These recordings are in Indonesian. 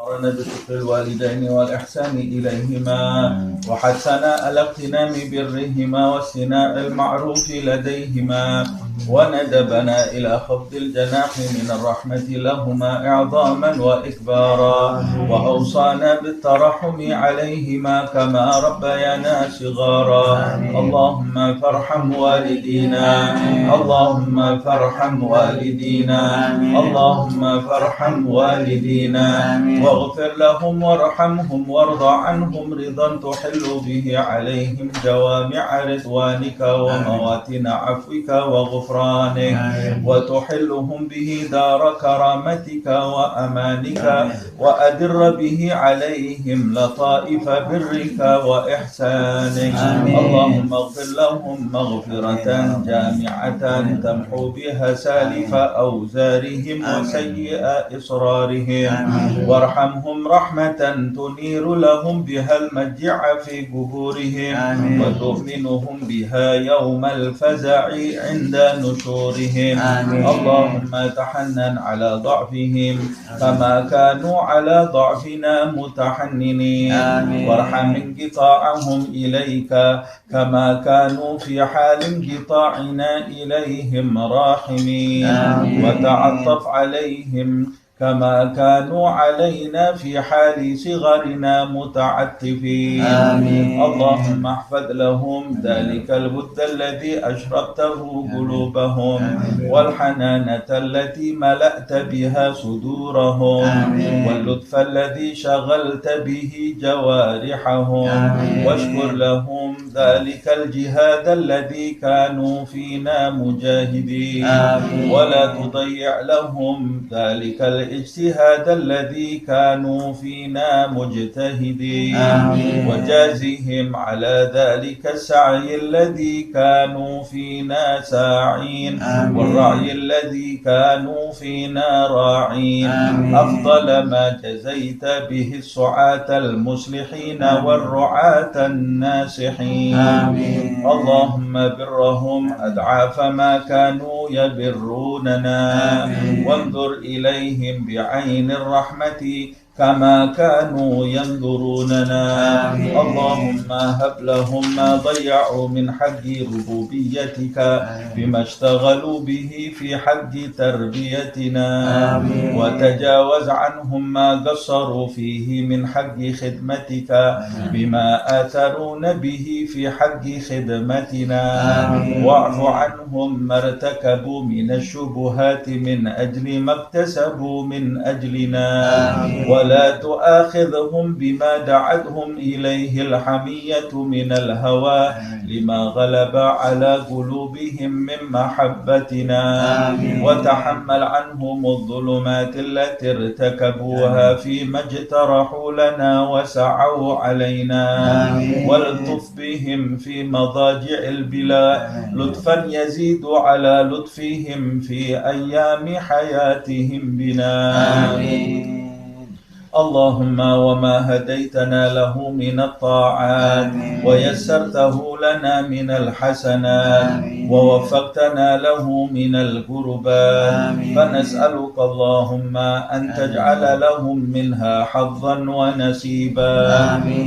أمرنا بشكر الوالدين والإحسان إليهما وحثنا على اغتنام برهما واصطناع المعروف لديهما وندبنا إلى خفض الجناح من الرحمة لهما إعظاما وإكبارا وأوصانا بالترحم عليهما كما ربيانا صغارا اللهم فارحم والدينا اللهم فارحم والدينا اللهم فارحم والدينا واغفر لهم وارحمهم وارض عنهم رضا تحل به عليهم جوامع رضوانك ومواتن عفوك وغفرانك وتحلهم به دار كرامتك وأمانك وأدر به عليهم لطائف برك وإحسانك اللهم اغفر لهم مغفرة جامعة تمحو بها سالف أوزارهم وسيئ إصرارهم وارحمهم رحمة تنير لهم بها المجيع في قبورهم وتؤمنهم بها يوم الفزع عند نشورهم اللهم تحنن على ضعفهم كما كانوا على ضعفنا متحننين وارحم انقطاعهم إليك كما كانوا في حال انقطاعنا إليهم راحمين وتعطف عليهم كما كانوا علينا في حال صغرنا متعتفين اللهم احفظ لهم ذلك الود الذي أشربته قلوبهم والحنانة التي ملأت بها صدورهم واللطف الذي شغلت به جوارحهم واشكر لهم ذلك الجهاد الذي كانوا فينا مجاهدين ولا تضيع لهم ذلك الاجتهاد الذي كانوا فينا مجتهدين وجازهم على ذلك السعي الذي كانوا فينا ساعين والرعي الذي كانوا فينا راعين أفضل ما جزيت به السعاة المصلحين والرعاة الناصحين اللهم برهم أضعاف ما كانوا يبروننا وانظر إليهم بعين الرحمة كما كانوا ينظروننا اللهم هب لهم ما ضيعوا من حق ربوبيتك بما اشتغلوا به في حق تربيتنا وتجاوز عنهم ما قصروا فيه من حق خدمتك بما آثرون به في حق خدمتنا واعف عنهم ما ارتكبوا من الشبهات من أجل ما اكتسبوا من أجلنا ولا تؤاخذهم بما دعتهم إليه الحمية من الهوى لما غلب على قلوبهم من محبتنا وتحمل عنهم الظلمات التي ارتكبوها فيما اجترحوا لنا وسعوا علينا والطف بهم في مضاجع البلاء لطفا يزيد على لطفهم في أيام حياتهم بنا اللهم وما هديتنا له من الطاعات ويسرته لنا من الحسنات ووفقتنا له من القربات فنسألك اللهم أن تجعل لهم منها حظا ونصيبا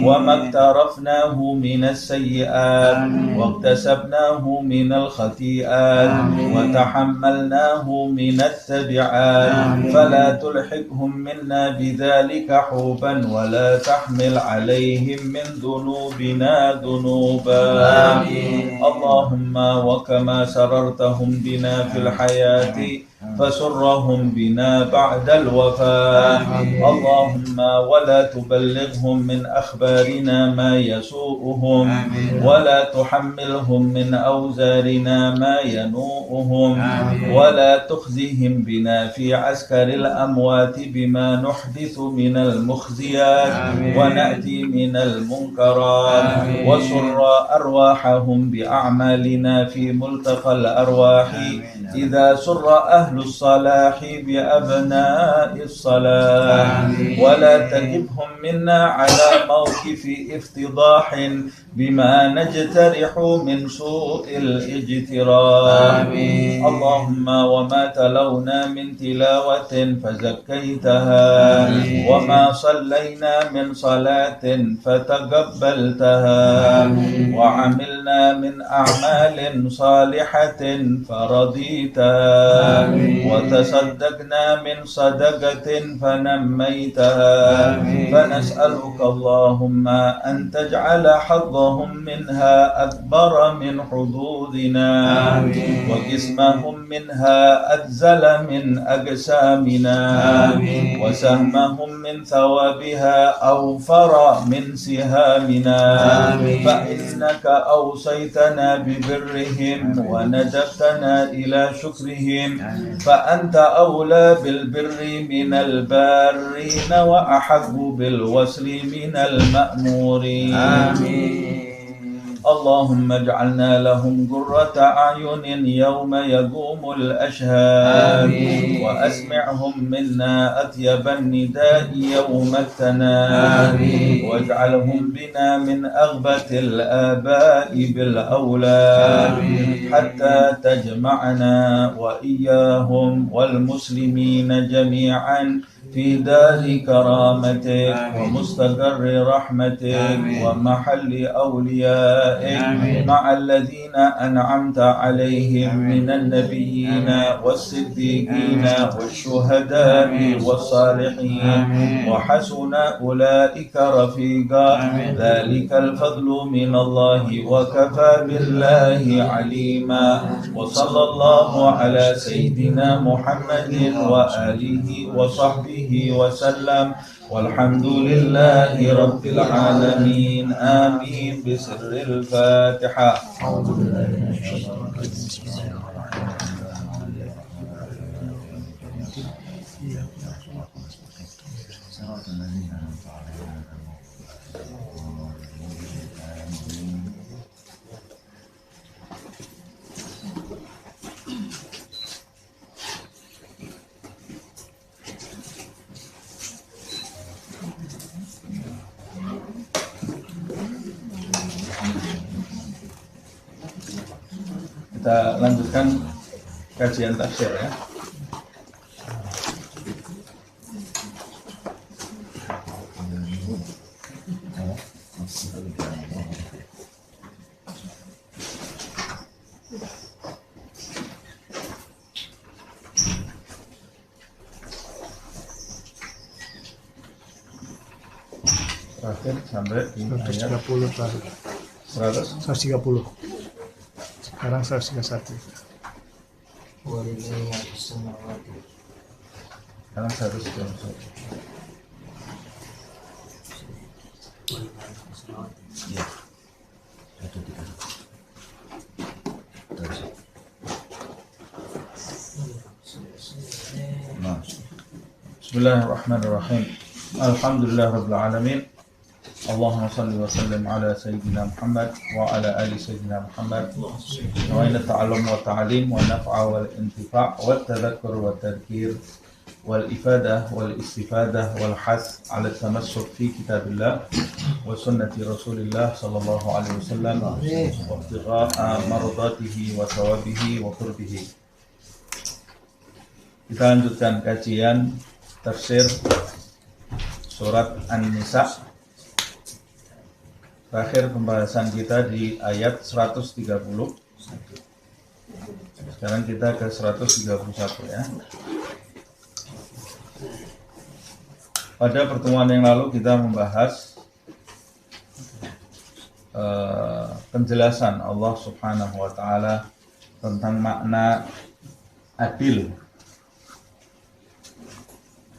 وما اقترفناه من السيئات واكتسبناه من الخطيئات وتحملناه من التبعات فلا تلحقهم منا بذلك حوبا ولا تحمل عليهم من ذنوبنا ذنوبا اللهم وكما سررتهم بنا في الحياة فسرهم بنا بعد الوفاة اللهم ولا تبلغهم من أخبارنا ما يسوءهم ولا تحملهم من أوزارنا ما ينوءهم ولا تخزهم بنا في عسكر الأموات بما نحدث من المخزيات ونأتي من المنكرات وسر أرواحهم بأعمالنا في ملتقى الأرواح إذا سر أهل الصلاح بأبناء الصلاح ولا تجبهم منا على موقف افتضاح بما نجترح من سوء الاجتراح اللهم وما تلونا من تلاوة فزكيتها وما صلينا من صلاة فتقبلتها وعملنا من أعمال صالحة فرضيتها وتصدقنا من صدقة فنميتها فنسألك اللهم أن تجعل حظهم منها أكبر من حظوظنا وقسمهم منها أجزل من أجسامنا وسهمهم من ثوابها أوفر من سهامنا فإنك أوصيتنا ببرهم وندبتنا إلى شكرهم فأنت أولى بالبر من البارين وأحق بالوصل من المأمورين اللهم اجعلنا لهم قرة أعين يوم يقوم الأشهاد وأسمعهم منا أطيب النداء يوم التناد واجعلهم بنا من أغبة الآباء بالأولاد حتى تجمعنا وإياهم والمسلمين جميعا في دار كرامتك ومستقر رحمتك ومحل أوليائك مع الذين أنعمت عليهم من النبيين والصديقين والشهداء والصالحين وحسن أولئك رفيقا ذلك الفضل من الله وكفى بالله عليما وصلى الله على سيدنا محمد وآله وصحبه وسلم والحمد لله رب العالمين آمين بسر الفاتحة. Kita lanjutkan kajian tafsir ya. Terakhir sampai di ayat 130 terakhir. 130. Sekarang 131. Sekarang 131. Ya. Bismillahirrahmanirrahim. Alhamdulillahirabbil alamin. Allahumma salli wa sallim ala sayyidina Muhammad wa ala ali sayyidina Muhammad wa inna ta'allum wa ta'alim wa naf'a wal intifa' wa tadhakkur wa tadhkir wal ifadah wal istifadah wal has ala tamassuk fi kitabillah wa sunnati rasulillah sallallahu alaihi wasallam wa ibtigha'a mardatihi wa thawabihi wa qurbihi. Kita lanjutkan kajian tafsir surat An-Nisa. Terakhir pembahasan kita di ayat 130. Sekarang kita ke 131 ya. Pada pertemuan yang lalu kita membahas penjelasan Allah Subhanahu wa taala tentang makna adil.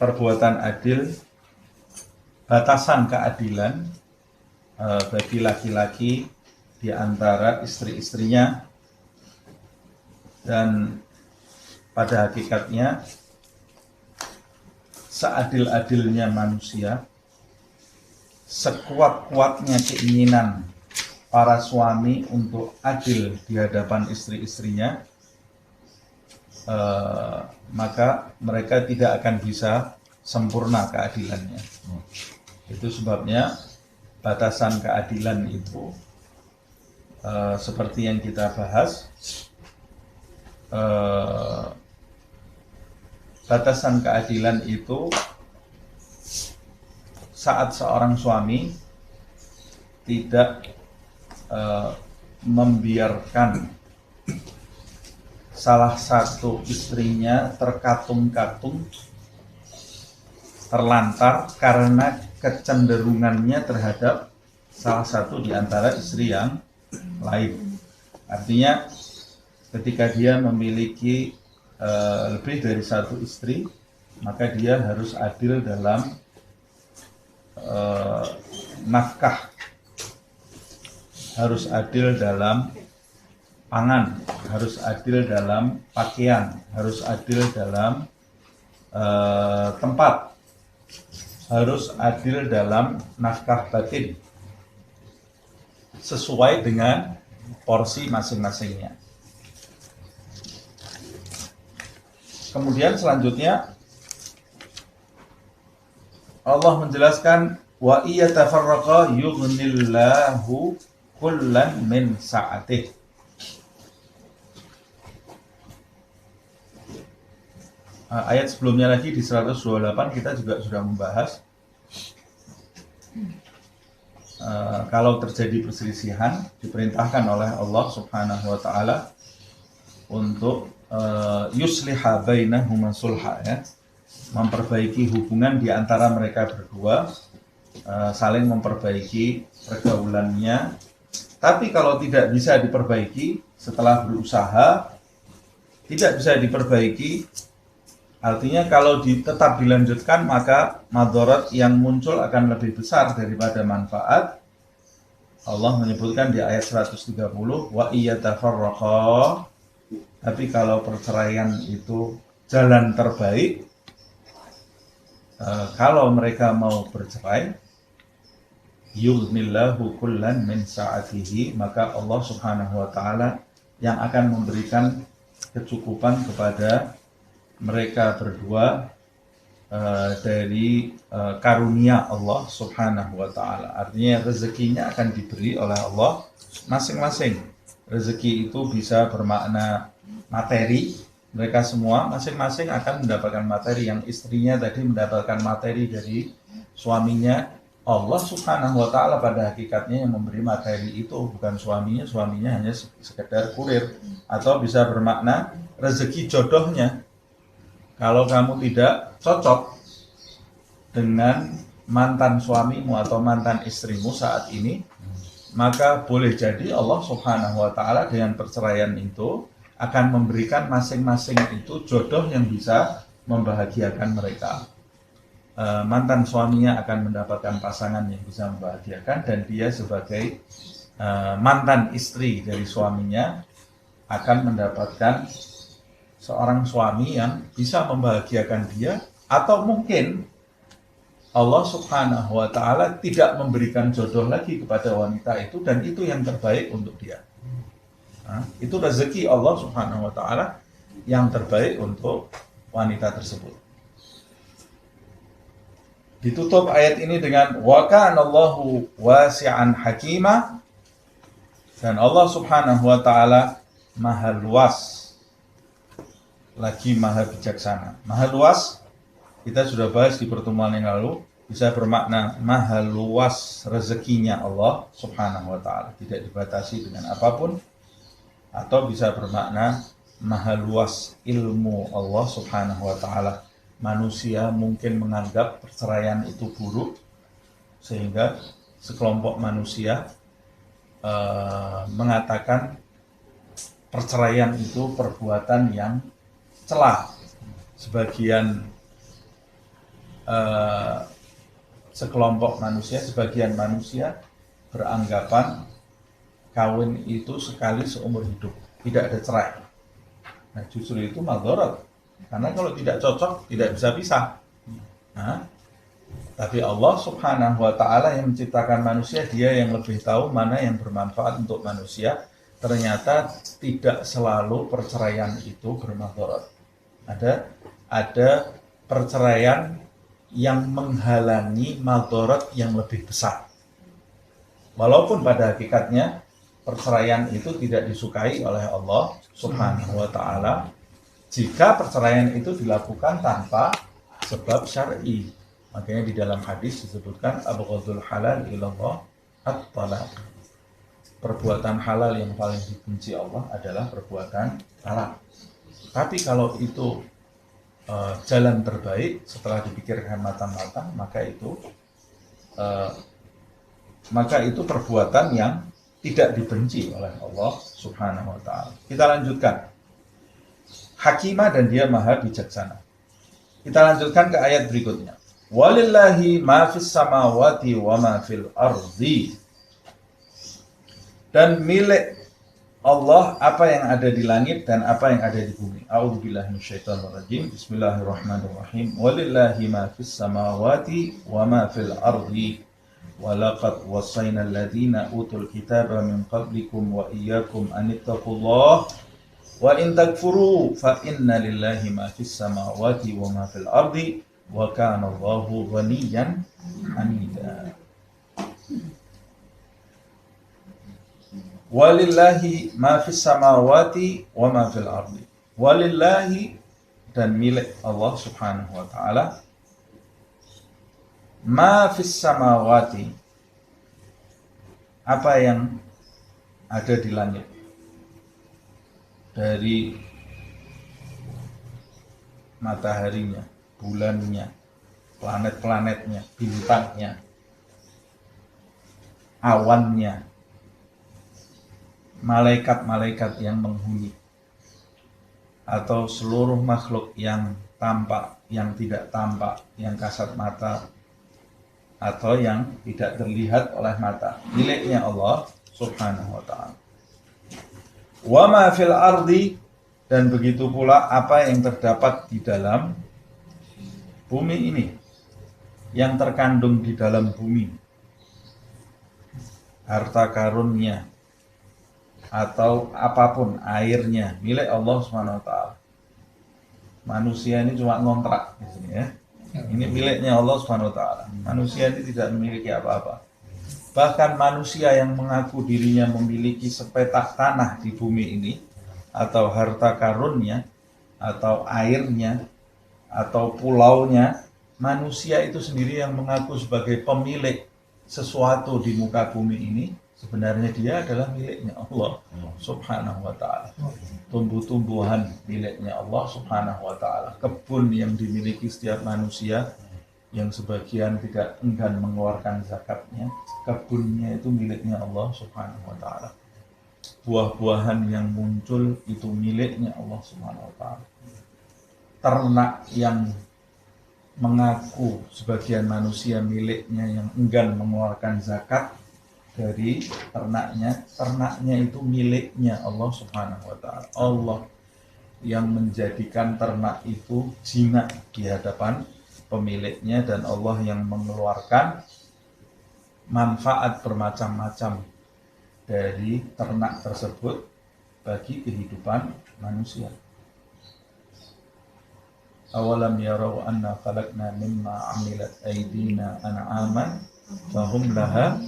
Perbuatan adil, batasan keadilan bagi laki-laki di antara istri-istrinya, dan pada hakikatnya seadil-adilnya manusia, sekuat-kuatnya keinginan para suami untuk adil di hadapan istri-istrinya, maka mereka tidak akan bisa sempurna keadilannya. Itu sebabnya batasan keadilan itu seperti yang kita bahas, batasan keadilan itu saat seorang suami tidak membiarkan salah satu istrinya terkatung-katung, terlantar karena kecenderungannya terhadap salah satu di antara istri yang lain. Artinya ketika dia memiliki lebih dari satu istri, maka dia harus adil dalam nafkah, harus adil dalam pangan, harus adil dalam pakaian, harus adil dalam tempat, harus adil dalam nafkah batin sesuai dengan porsi masing-masingnya. Kemudian selanjutnya Allah menjelaskan wa iyatafarraqa yughnillahu kullan min sa'atih. Ayat sebelumnya lagi di 128 kita juga sudah membahas kalau terjadi perselisihan diperintahkan oleh Allah Subhanahu wa taala untuk yusliha bainahuma sulha, ya, memperbaiki hubungan di antara mereka berdua, saling memperbaiki pergaulannya. Tapi kalau tidak bisa diperbaiki setelah berusaha, tidak bisa diperbaiki, artinya kalau tetap dilanjutkan maka madarat yang muncul akan lebih besar daripada manfaat. Allah menyebutkan di ayat 130 wa iyatafarraqa. Tapi kalau perceraian itu jalan terbaik, kalau mereka mau bercerai, yughnillahu kullan min sa'atihi, maka Allah Subhanahu wa taala yang akan memberikan kecukupan kepada mereka berdua dari karunia Allah Subhanahu wa taala. Artinya rezekinya akan diberi oleh Allah masing-masing. Rezeki itu bisa bermakna materi, mereka semua masing-masing akan mendapatkan materi. Yang istrinya tadi mendapatkan materi dari suaminya. Allah Subhanahu wa taala pada hakikatnya yang memberi materi itu, bukan suaminya. Suaminya hanya sekedar kurir. Atau bisa bermakna rezeki jodohnya. Kalau kamu tidak cocok dengan mantan suamimu atau mantan istrimu saat ini, maka boleh jadi Allah Subhanahu wa taala dengan perceraian itu akan memberikan masing-masing itu jodoh yang bisa membahagiakan mereka. Mantan suaminya akan mendapatkan pasangan yang bisa membahagiakan, dan dia sebagai mantan istri dari suaminya akan mendapatkan seorang suami yang bisa membahagiakan dia. Atau mungkin Allah Subhanahu wa taala tidak memberikan jodoh lagi kepada wanita itu, dan itu yang terbaik untuk dia. Itu rezeki Allah Subhanahu wa taala yang terbaik untuk wanita tersebut. Ditutup ayat ini dengan wa kana Allahu wasi'an hakima, dan Allah Subhanahu wa taala maha luas lagi maha bijaksana. Maha luas kita sudah bahas di pertemuan yang lalu, bisa bermakna maha luas rezekinya Allah Subhanahu wa taala, tidak dibatasi dengan apapun. Atau bisa bermakna maha luas ilmu Allah Subhanahu wa taala. Manusia mungkin menganggap perceraian itu buruk, sehingga sekelompok manusia mengatakan perceraian itu perbuatan yang celah. Sebagian sekelompok manusia, sebagian manusia beranggapan kawin itu sekali seumur hidup, tidak ada cerai. Nah, justru itu madharat, karena kalau tidak cocok tidak bisa pisah. Tapi Allah Subhanahu wa taala yang menciptakan manusia, dia yang lebih tahu mana yang bermanfaat untuk manusia. Ternyata tidak selalu perceraian itu bermadharat. Ada perceraian yang menghalangi madarat yang lebih besar. Walaupun pada hakikatnya perceraian itu tidak disukai oleh Allah Subhanahu wa taala jika perceraian itu dilakukan tanpa sebab syar'i. Makanya di dalam hadis disebutkan abghadul halal ilallah at-talaq. Perbuatan halal yang paling dibenci Allah adalah perbuatan talak. Tapi kalau itu jalan terbaik setelah dipikirkan matang-matang, maka itu perbuatan yang tidak dibenci oleh Allah Subhanahu wa taala. Kita lanjutkan. Hakimah dan dia maha bijaksana. Kita lanjutkan ke ayat berikutnya. Walillahi ma fis samawati wa ma fil ardi. Dan milik Allah apa yang ada di langit dan apa yang ada di bumi. A'udzubillahi minasyaitonirrajim. Bismillahirrahmanirrahim. Walillahi ma fis samawati wa ma fil ardi. Walaqad wassayna alladziina utul kitaba min qablikum wa iyyakum an ittaqullaha wa in takfuru fa inna lillahi ma fis samawati wa ma fil ardi wa kana Allahu ghaniyyan hamida. Walillahi ma fis samawati wa ma fil ardi. Walillahi dan milik Allah Subhanahu wa taala ma fis samawati apa yang ada di langit dari mataharinya, bulannya, planet-planetnya, bintangnya, awannya, malaikat-malaikat yang menghuni, atau seluruh makhluk yang tampak, yang tidak tampak, yang kasat mata, atau yang tidak terlihat oleh mata, miliknya Allah Subhanahu wa ta'ala. Wa ma fil ardi, dan begitu pula apa yang terdapat di dalam bumi ini, yang terkandung di dalam bumi, harta karunnya atau apapun, airnya, milik Allah Subhanahu wa ta'ala. Manusia ini cuma ngontrak di sini ya. Ini miliknya Allah Subhanahu wa ta'ala. Manusia ini tidak memiliki apa-apa. Bahkan manusia yang mengaku dirinya memiliki sepetak tanah di bumi ini, atau harta karunnya, atau airnya, atau pulaunya, manusia itu sendiri yang mengaku sebagai pemilik sesuatu di muka bumi ini, sebenarnya dia adalah miliknya Allah Subhanahu wa ta'ala. Tumbuh-tumbuhan miliknya Allah Subhanahu wa ta'ala. Kebun yang dimiliki setiap manusia, yang sebagian tidak enggan mengeluarkan zakatnya, kebunnya itu miliknya Allah Subhanahu wa ta'ala. Buah-buahan yang muncul itu miliknya Allah Subhanahu wa ta'ala. Ternak yang mengaku sebagian manusia miliknya, yang enggan mengeluarkan zakat dari ternaknya itu miliknya Allah Subhanahu wa ta'ala. Allah yang menjadikan ternak itu jinak di hadapan pemiliknya, dan Allah yang mengeluarkan manfaat bermacam-macam dari ternak tersebut bagi kehidupan manusia. Awalam yarau anna khalaqna mimma amilat aydina an'aman fahum laha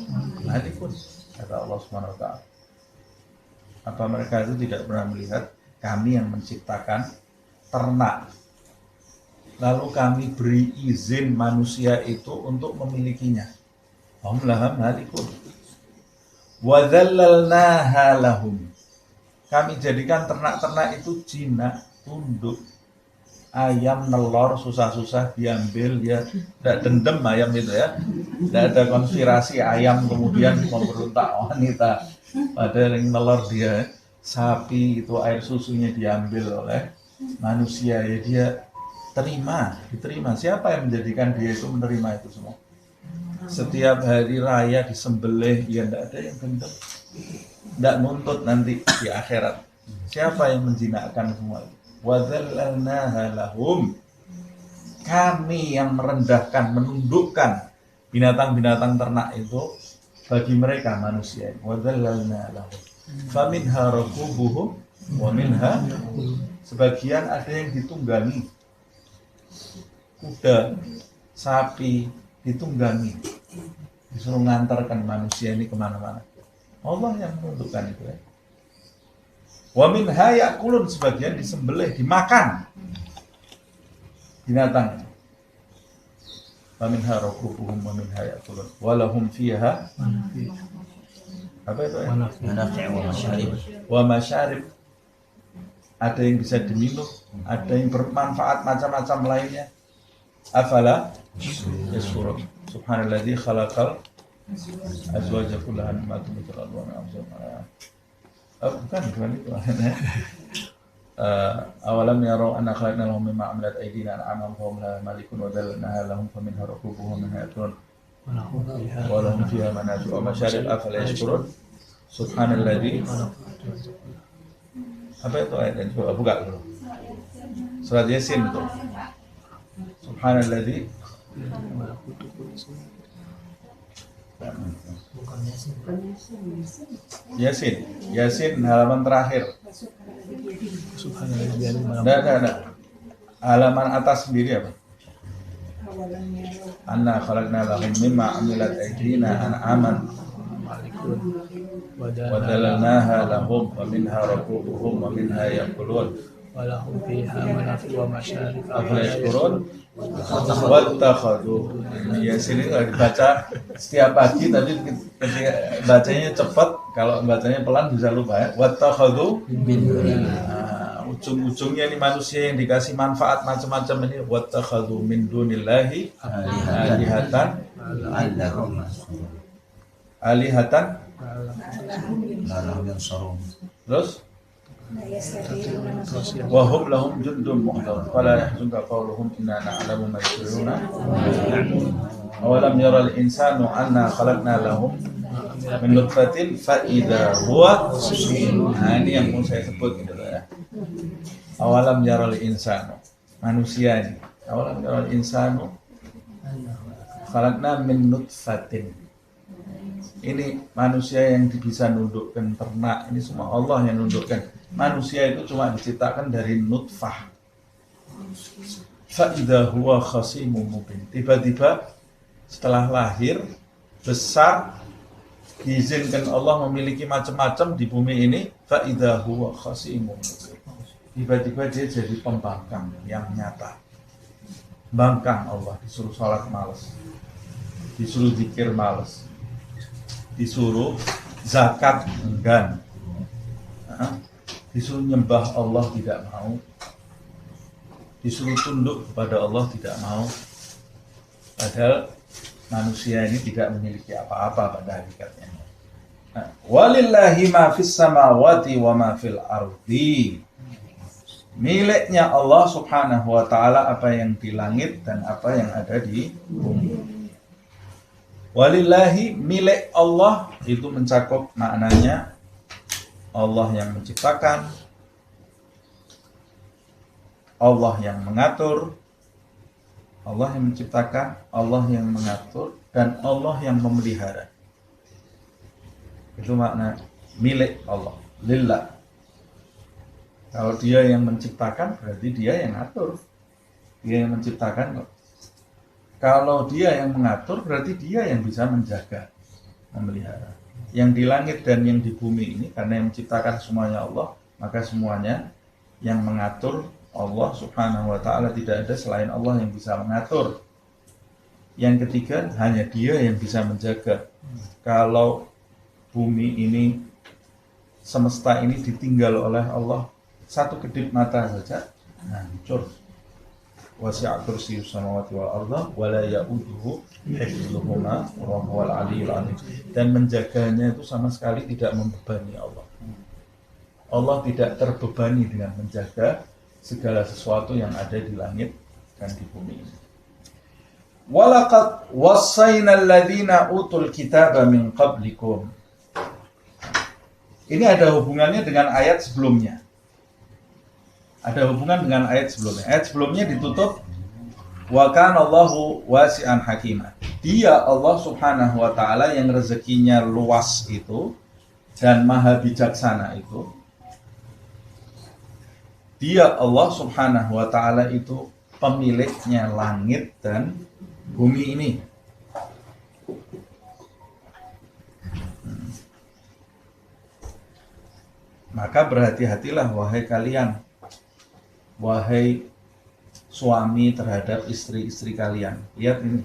malikun, kata Allah Subhanahu wa ta'ala. Apa mereka itu tidak pernah melihat kami yang menciptakan ternak, lalu kami beri izin manusia itu untuk memilikinya. Fahum laha malikun. Wa dzallalnaha lahum. Kami jadikan ternak-ternak itu jinak, tunduk. Ayam nelor susah-susah diambil, ya tidak dendam ayam itu ya, tidak ada konspirasi ayam kemudian memberontak wanita, padahal yang nelor dia. Sapi itu air susunya diambil oleh manusia, ya dia diterima. Siapa yang menjadikan dia itu menerima itu semua? Setiap hari raya disembelih, ya tidak ada yang dendam, tidak nuntut nanti di akhirat. Siapa yang menjinakkan semua itu? Wadzallalnaha lahum. Kami yang merendahkan, menundukkan binatang-binatang ternak itu bagi mereka manusia. Wadzallalna lahum faminha rakubuhum Wa minha, sebagian ada yang ditunggangi. Kuda, sapi ditunggangi, disuruh ngantarkan manusia ini kemana-mana. Allah yang menentukan itu ya. Wa minha ya'kulun, sebagian disembelih, dimakan binatang. Wa minha rakubuhum wa minha ya'kulun wa lahum fiha apa itu ya? Wa masyarib, ada yang bisa diminum, ada yang bermanfaat macam-macam lainnya. Afala yashkurun. Subhanalladzi khalaqal azwaja kullaha mimma tunbitul ardu wa min bukan itu. Awalam yarau anna khalaqna lahum mimma amilat aydina an'aman fahum laha malikun wa dhallalnaha lahum faminha rakubuhum wa minha ya'kulun wa lahum fiha manafi'u wa masyarib afala yashkurun. Subhanalladzi, apa itu ayatnya? Coba buka dulu. Surat Yasin itu. Subhanalladzi, Yasin halaman terakhir. Enggak. Halaman atas sendiri apa? Anna khalaqna lahum mimma amilat aydina an'aman wa dalalnaha lahum wa minha rakubuhum wa minha ya'kulun wa lahum fiha manafi'u wa masyarib afala yashkurun wattakhadhu. Yasin itu dibaca setiap pagi, tapi ketika bacanya cepat, kalau bacanya pelan bisa lupa ya. Wattakhadhu min ujung-ujungnya ini manusia yang dikasih manfaat macam-macam ini. Wattakhadhu min dunillahi alihatan terus wahum lahum jundun muhdar fala yahzunka qawluhum inna na'lamu ma yusirruna awalam yaral insanu anna khalaqna lahum min nutfatin fa idza huwa. Nah, ini yang mau saya sebut gitu ya. Awalam yaral insanu, manusia ini. Awalam yaral insanu khalaqna min nutfatin. Ini manusia yang bisa nundukkan ternak, ini semua Allah yang nundukkan. Manusia itu cuma diciptakan dari nutfah. Fa idza huwa khasimun mubin. Tiba-tiba setelah lahir besar, diizinkan Allah memiliki macam-macam di bumi ini. Fa idza huwa khasimun mubin. Tiba-tiba dia jadi pembangkang yang nyata. Bangkang Allah, disuruh salat malas, disuruh zikir malas, disuruh zakat enggan, disuruh nyembah Allah tidak mau, disuruh tunduk kepada Allah tidak mau. Padahal manusia ini tidak memiliki apa-apa pada hakikatnya. Walillahi ma fis samawati wa ma fil ardi. Miliknya Allah subhanahu wa ta'ala apa yang di langit dan apa yang ada di bumi. Walillahi, milik Allah itu mencakup maknanya Allah yang menciptakan, Allah yang mengatur, Allah yang menciptakan, Allah yang mengatur, dan Allah yang memelihara. Itu makna milik Allah, lillah. Kalau dia yang menciptakan, berarti dia yang ngatur, dia yang menciptakan. Kalau dia yang mengatur, berarti dia yang bisa menjaga, memelihara. Yang di langit dan yang di bumi ini, karena yang menciptakan semuanya Allah, maka semuanya yang mengatur Allah subhanahu wa ta'ala. Tidak ada selain Allah yang bisa mengatur. Yang ketiga, hanya dia yang bisa menjaga. Kalau bumi ini, semesta ini ditinggal oleh Allah, satu kedip mata saja hancur. Wasi'a kursiyyus samawati wal arda wa la ya'uduhu hifdzuhuma wa huwal 'aliyyul 'azim. Dan menjaganya itu sama sekali tidak membebani Allah. Allah tidak terbebani dengan menjaga segala sesuatu yang ada di langit dan di bumi ini. Walaqad wassayna alladziina utul kitaba min qablikum. Ini ada hubungannya dengan ayat sebelumnya. Ada hubungan dengan ayat sebelumnya. Ayat sebelumnya ditutup wa kana Allahu wasi'an hakima. Dia Allah subhanahu wa ta'ala yang rezekinya luas itu dan maha bijaksana itu. Dia Allah Subhanahu wa Ta'ala itu pemiliknya langit dan bumi ini. Maka berhati-hatilah wahai kalian, wahai suami terhadap istri-istri kalian. Lihat ini,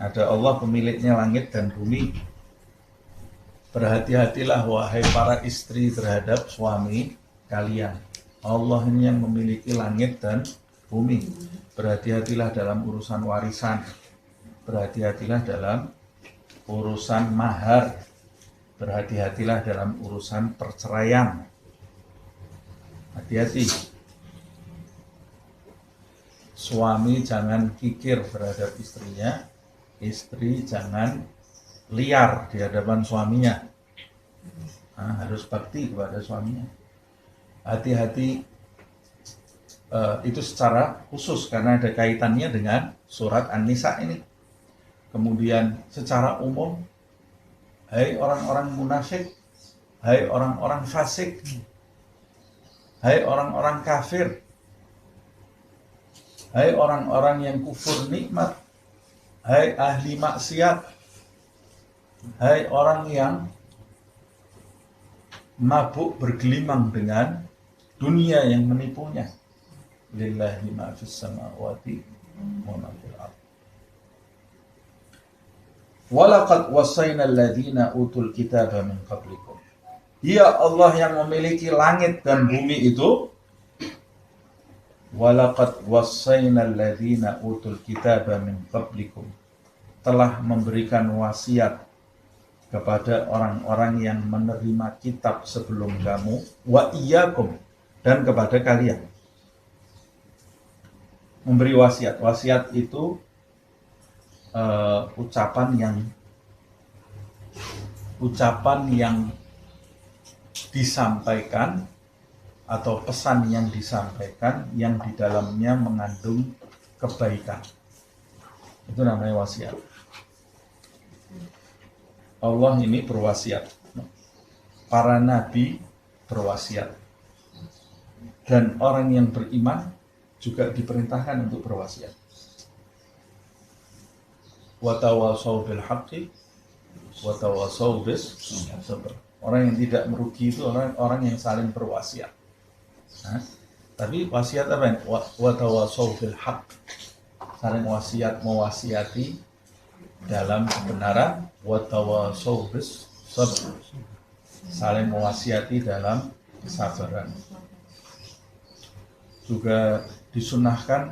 ada Allah pemiliknya langit dan bumi. Berhati-hatilah wahai para istri terhadap suami kalian. Allah ini yang memiliki langit dan bumi. Berhati-hatilah dalam urusan warisan. Berhati-hatilah dalam urusan mahar. Berhati-hatilah dalam urusan perceraian. Hati-hati. Suami jangan kikir terhadap istrinya. Istri jangan liar di hadapan suaminya. Harus bakti kepada suaminya. Hati-hati, itu secara khusus karena ada kaitannya dengan surat An-Nisa ini. Kemudian secara umum, hai orang-orang munafik, hai orang-orang fasik, hai orang-orang kafir, hai orang-orang yang kufur nikmat, hai ahli maksiat, hai orang yang mabuk bergelimang dengan dunia yang menipunya. Lillahi ma fis samawati wa ma fil ardh. Walaqad wassayna alladziina utul kitaba min qablikum. Dia Allah yang memiliki langit dan bumi itu. Walaqad wassayna alladziina utul kitaba min qablikum. Telah memberikan wasiat kepada orang-orang yang menerima kitab sebelum kamu, wa iyyakum, dan kepada kalian. Memberi wasiat. Wasiat itu ucapan yang disampaikan atau pesan yang disampaikan yang di dalamnya mengandung kebaikan. Itu namanya wasiat. Allah ini berwasiat. Para nabi berwasiat. Dan orang yang beriman juga diperintahkan untuk berwasiat. Wa tawassaw bil haqqi wa tawassaw bis sabr. Orang yang tidak merugi itu orang yang saling berwasiat. Tapi wasiat apa ini? Wa tawassaw bil haqq. Saling wasiat, mewasiati dalam kebenaran, wa tawassaw bis sabr. Saling mewasiati dalam kesabaran. Juga disunahkan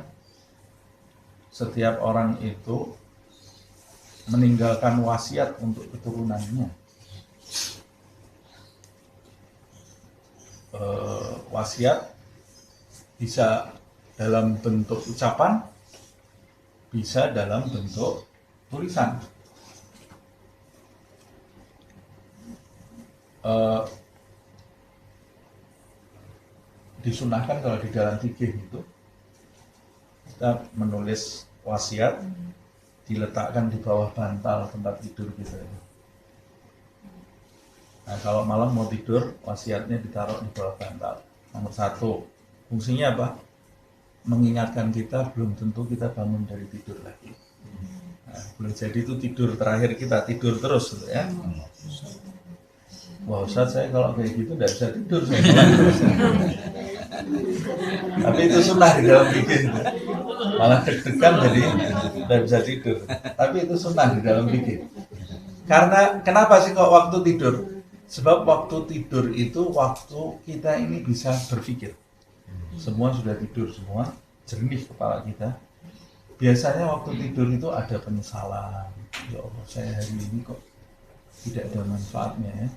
setiap orang itu meninggalkan wasiat untuk keturunannya. Wasiat bisa dalam bentuk ucapan, bisa dalam bentuk tulisan. Disunahkan kalau di dalam fikih itu kita menulis wasiat, diletakkan di bawah bantal tempat tidur kita. Nah, kalau malam mau tidur, wasiatnya ditaruh di bawah bantal. Nomor 1, fungsinya apa? Mengingatkan kita belum tentu kita bangun dari tidur lagi. Nah, boleh jadi itu tidur terakhir kita, tidur terus gitu ya. Wah Ustaz, saya kalau kayak gitu tidak bisa tidur, saya malah terus. Tapi itu sunnah di dalam fikih. Malah deg-degan jadi tidak bisa tidur. Tapi itu sunnah di dalam fikih. Karena kenapa sih kok waktu tidur? Sebab waktu tidur itu waktu kita ini bisa berpikir. Semua sudah tidur semua, jernih kepala kita. Biasanya waktu tidur itu ada penyesalan. Ya Allah, saya hari ini kok tidak ada manfaatnya ya.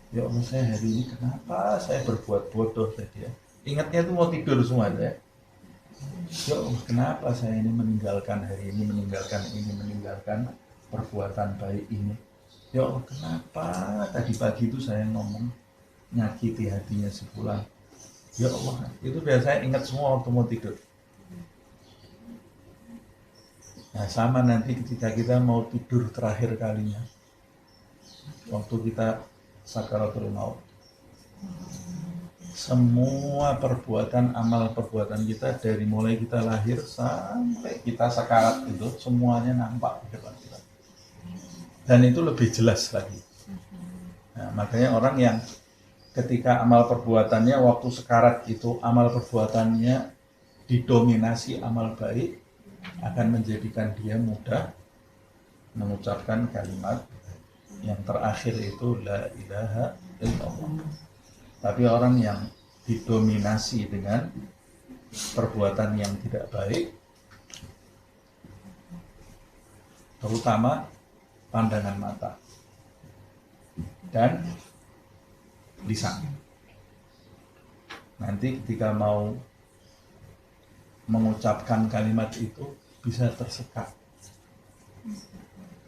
Ya Allah, saya hari ini kenapa saya berbuat bodoh tadi ya. Ingatnya tuh mau tidur semua ya. Ya Allah, kenapa saya ini meninggalkan hari ini, meninggalkan perbuatan baik ini. Ya Allah, kenapa tadi pagi itu saya ngomong nyakiti hatinya si fulan. Ya Allah, itu biasanya ingat semua waktu mau tidur. Nah, sama nanti ketika kita mau tidur terakhir kalinya, waktu kita sakaratul maut, Semua perbuatan, amal perbuatan kita dari mulai kita lahir sampai kita sekarat itu semuanya nampak di depan kita. Dan itu lebih jelas lagi. Nah, makanya orang yang ketika amal perbuatannya waktu sekarat itu amal perbuatannya didominasi amal baik, akan menjadikan dia mudah mengucapkan kalimat yang terakhir itu la ilaha illallah. Tapi orang yang didominasi dengan perbuatan yang tidak baik, terutama pandangan mata dan lisan, nanti ketika mau mengucapkan kalimat itu bisa tersekat,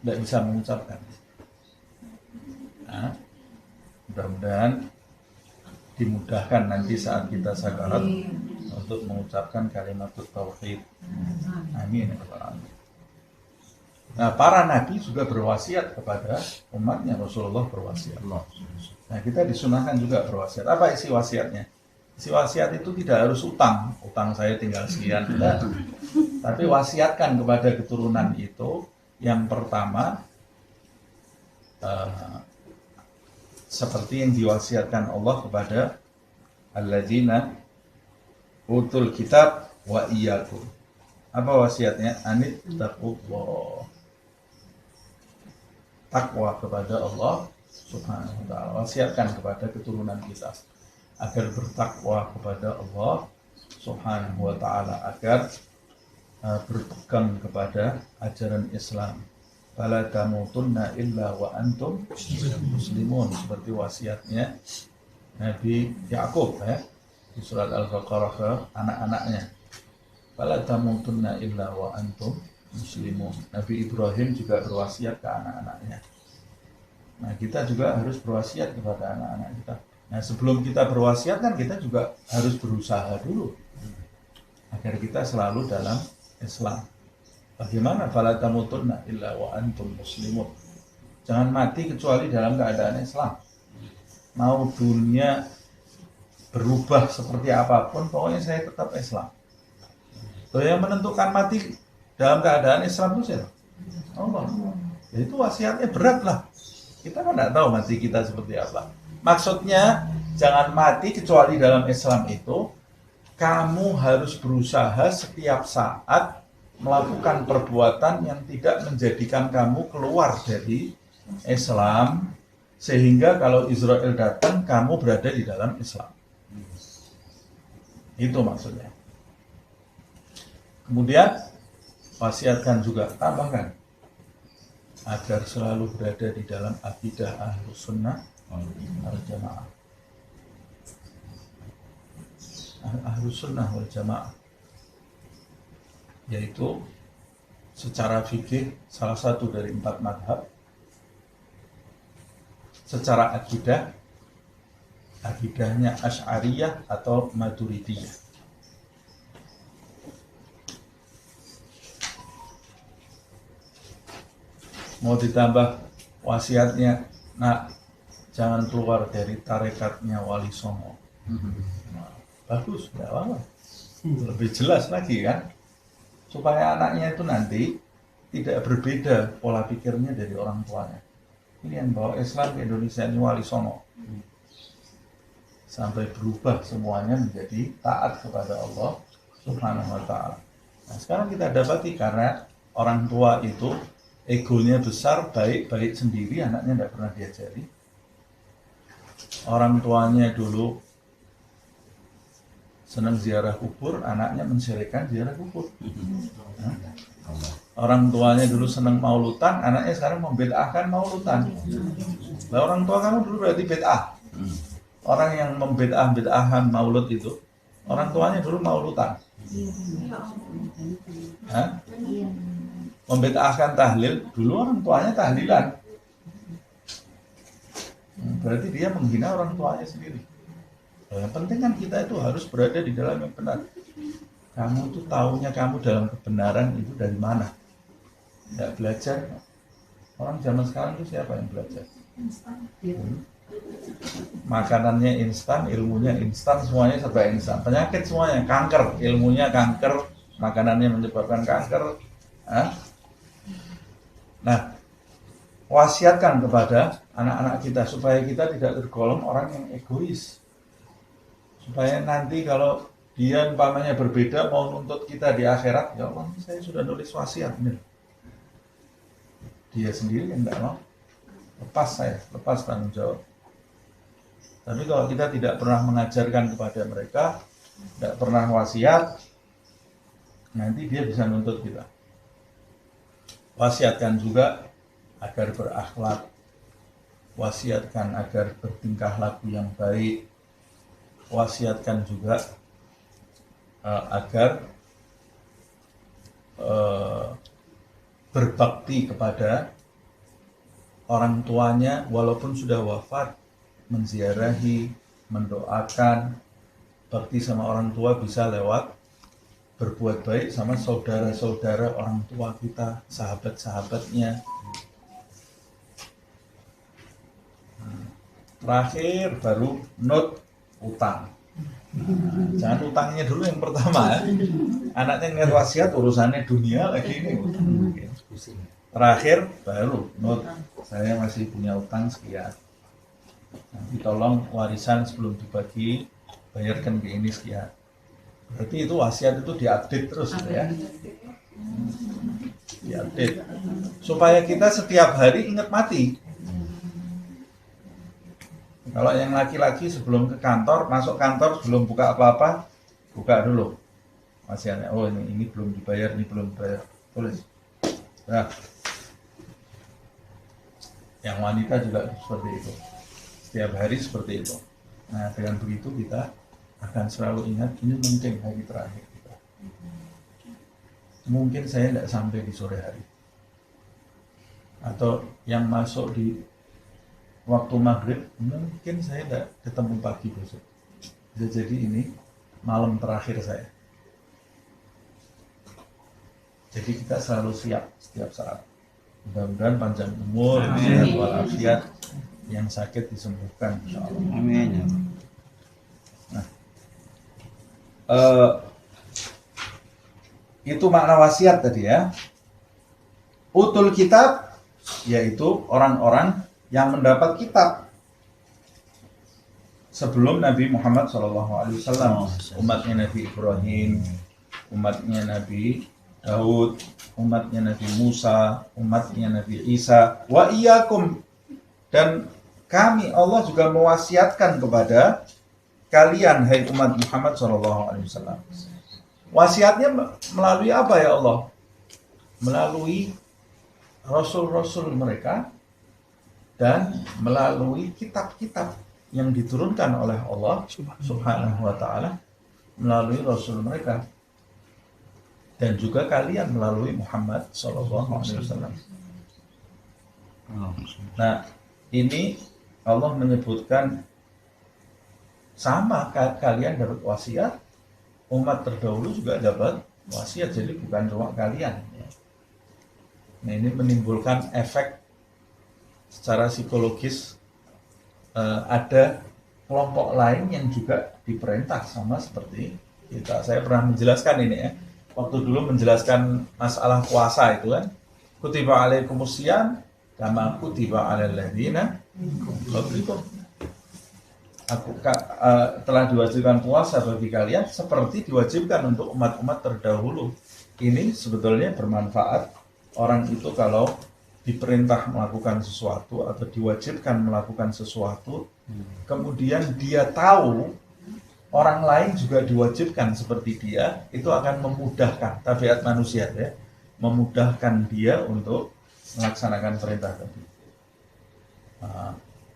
tidak bisa mengucapkan. Nah, mudah-mudahan dimudahkan nanti saat kita sakarat untuk mengucapkan kalimat tauhid. Amin. Nah, para nabi juga berwasiat kepada umatnya. Rasulullah berwasiat. Nah, kita disunahkan juga berwasiat. Apa isi wasiatnya? Isi wasiat itu tidak harus utang saya tinggal sekian, tidak. Tapi wasiatkan kepada keturunan itu yang pertama seperti yang diwasiatkan Allah kepada alladzina utul kitab wa iyyakum. Apa wasiatnya? Anit taqullah. Takwa kepada Allah Subhanahu wa ta'ala. Wasiatkan kepada keturunan kita agar bertakwa kepada Allah Subhanahu wa ta'ala, agar berpegang kepada ajaran Islam. Fala tamutunna illa wa antum muslimun, seperti wasiatnya Nabi Yakub di surat Al-Baqarah ke anak-anaknya. Fala tamutunna illa wa antum muslimun. Nabi Ibrahim juga berwasiat ke anak-anaknya. Nah, kita juga harus berwasiat kepada anak-anak kita. Nah, sebelum kita berwasiat kan kita juga harus berusaha dulu agar kita selalu dalam Islam. Bagaimana? Fala tamutunna illa wa antum muslimun. Jangan mati kecuali dalam keadaan Islam. Mau dunia berubah seperti apapun, pokoknya saya tetap Islam. Loh, yang menentukan mati dalam keadaan Islam itu siapa? Allah. Ya, itu wasiatnya berat lah. Kita kan tidak tahu mati kita seperti apa. Maksudnya jangan mati kecuali dalam Islam itu kamu harus berusaha setiap saat melakukan perbuatan yang tidak menjadikan kamu keluar dari Islam, sehingga kalau Israel datang kamu berada di dalam Islam. Itu maksudnya. Kemudian wasiatkan juga, tambahkan agar selalu berada di dalam akidah Ahlus Sunnah wal Jamaah. Ahlus Sunnah wal Jamaah, yaitu secara fikih salah satu dari 4 mazhab. Secara akidah, akidahnya Asy'ariyah atau Maturidiyah. Mau ditambah wasiatnya, nah jangan keluar dari tarekatnya Wali Songo. Nah, bagus, tidak apa-apa. Lebih jelas lagi kan, supaya anaknya itu nanti tidak berbeda pola pikirnya dari orang tuanya. Ini yang bawa Islam ke Indonesia ini Wali Songo, sampai berubah semuanya menjadi taat kepada Allah Subhanahu wa ta'ala. Nah, sekarang kita dapati karena orang tua itu egonya besar, baik-baik sendiri, anaknya tidak pernah diajari. Orang tuanya dulu senang ziarah kubur, anaknya mensyirikkan ziarah kubur. Orang tuanya dulu senang maulutan, anaknya sekarang membid'ahkan maulutan. Lah, orang tua kamu dulu berarti bid'ah. Orang yang membid'ah-bid'ahan maulud itu, orang tuanya dulu maulutan. Membid'ahkan tahlil, dulu orang tuanya tahlilan. Berarti dia menghina orang tuanya sendiri. Yang penting kan kita itu harus berada di dalam yang benar. Kamu tuh taunya kamu dalam kebenaran itu dari mana? Tidak belajar. Orang zaman sekarang itu siapa yang belajar? Makanannya instan, ilmunya instan, semuanya serba instan. Penyakit semuanya, kanker, ilmunya kanker, makanannya menyebabkan kanker. Nah, wasiatkan kepada anak-anak kita supaya kita tidak tergolong orang yang egois. Supaya nanti kalau dia umpamanya berbeda mau nuntut kita di akhirat, ya Allah, saya sudah nulis wasiat nih. Dia sendiri yang enggak mau. Lepas tanggung jawab. Tapi kalau kita tidak pernah mengajarkan kepada mereka, tidak pernah wasiat, nanti dia bisa nuntut kita. Wasiatkan juga agar berakhlak, wasiatkan agar bertingkah laku yang baik, wasiatkan juga agar berbakti kepada orang tuanya walaupun sudah wafat, menziarahi, mendoakan. Bakti sama orang tua bisa lewat berbuat baik sama saudara-saudara orang tua kita, sahabat-sahabatnya. Terakhir baru note utang. Jangan utangnya dulu yang pertama ya. Anaknya ngeliat wasiat urusannya dunia lagi ini. Terakhir baru note, saya masih punya utang sekian. Nanti tolong warisan sebelum dibagi bayarkan ke ini sekian. Berarti itu wasiat itu diupdate terus gitu ya. Diupdate. Supaya kita setiap hari ingat mati. Kalau yang laki-laki sebelum ke kantor, masuk kantor sebelum buka apa-apa, buka dulu wasiatnya. Oh ini belum dibayar, ini belum dibayar. Tulis. Nah, yang wanita juga seperti itu. Setiap hari seperti itu. Nah, dengan begitu kita akan selalu ingat ini mungkin hari terakhir kita. Mungkin saya tidak sampai di sore hari. Atau yang masuk di waktu maghrib, mungkin saya tidak ketemu pagi besok. Bisa jadi ini malam terakhir saya. Jadi kita selalu siap setiap saat. Mudah-mudahan panjang umur, sehat walafiat, yang sakit disembuhkan, insyaallah. Amin. Nah, itu makna wasiat tadi ya. Utul kitab, yaitu orang-orang yang mendapat kitab sebelum Nabi Muhammad SAW, umatnya Nabi Ibrahim, umatnya Nabi Daud, umatnya Nabi Musa, umatnya Nabi Isa, wa iyyakum, dan kami Allah juga mewasiatkan kepada kalian, hai umat Muhammad SAW. Wasiatnya melalui apa ya Allah? Melalui rasul-rasul mereka dan melalui kitab-kitab yang diturunkan oleh Allah Subhanahu wa ta'ala melalui rasul mereka, dan juga kalian melalui Muhammad SAW. Nah, ini Allah menyebutkan sama kalian dapat wasiat, umat terdahulu juga dapat wasiat, jadi bukan cuma kalian. Nah, ini menimbulkan efek secara psikologis. Ada kelompok lain yang juga diperintah sama seperti kita. Saya pernah menjelaskan ini ya, waktu dulu menjelaskan masalah puasa itu kan, kutiba alaikumusiyam kama kutiba alal ladzina qablikum. Aku telah diwajibkan puasa bagi kalian seperti diwajibkan untuk umat-umat terdahulu. Ini sebetulnya bermanfaat. Orang itu kalau diperintah melakukan sesuatu atau diwajibkan melakukan sesuatu, kemudian dia tahu orang lain juga diwajibkan seperti dia, itu akan memudahkan tabiat manusia ya, memudahkan dia untuk melaksanakan perintah tadi. Nah,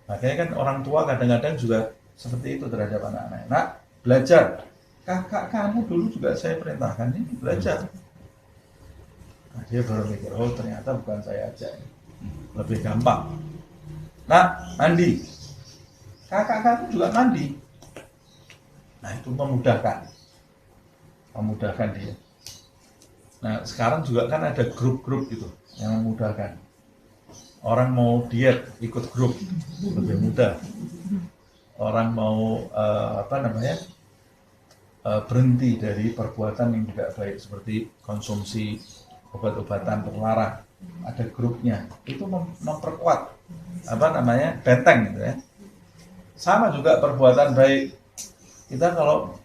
makanya kan orang tua kadang-kadang juga seperti itu terhadap anak-anak. Nak, belajar. Kakak kamu dulu juga saya perintahkan ini belajar. Nah, dia baru mikir, oh ternyata bukan saya aja. Lebih gampang. Nah, mandi. Kakak kamu juga mandi. Nah, itu memudahkan. Memudahkan dia. Nah, sekarang juga kan ada grup-grup gitu yang memudahkan. Orang mau diet ikut grup lebih mudah. Orang mau berhenti dari perbuatan yang tidak baik seperti konsumsi obat-obatan terlarang, ada grupnya, itu memperkuat benteng gitu ya. Sama juga perbuatan baik, kita kalau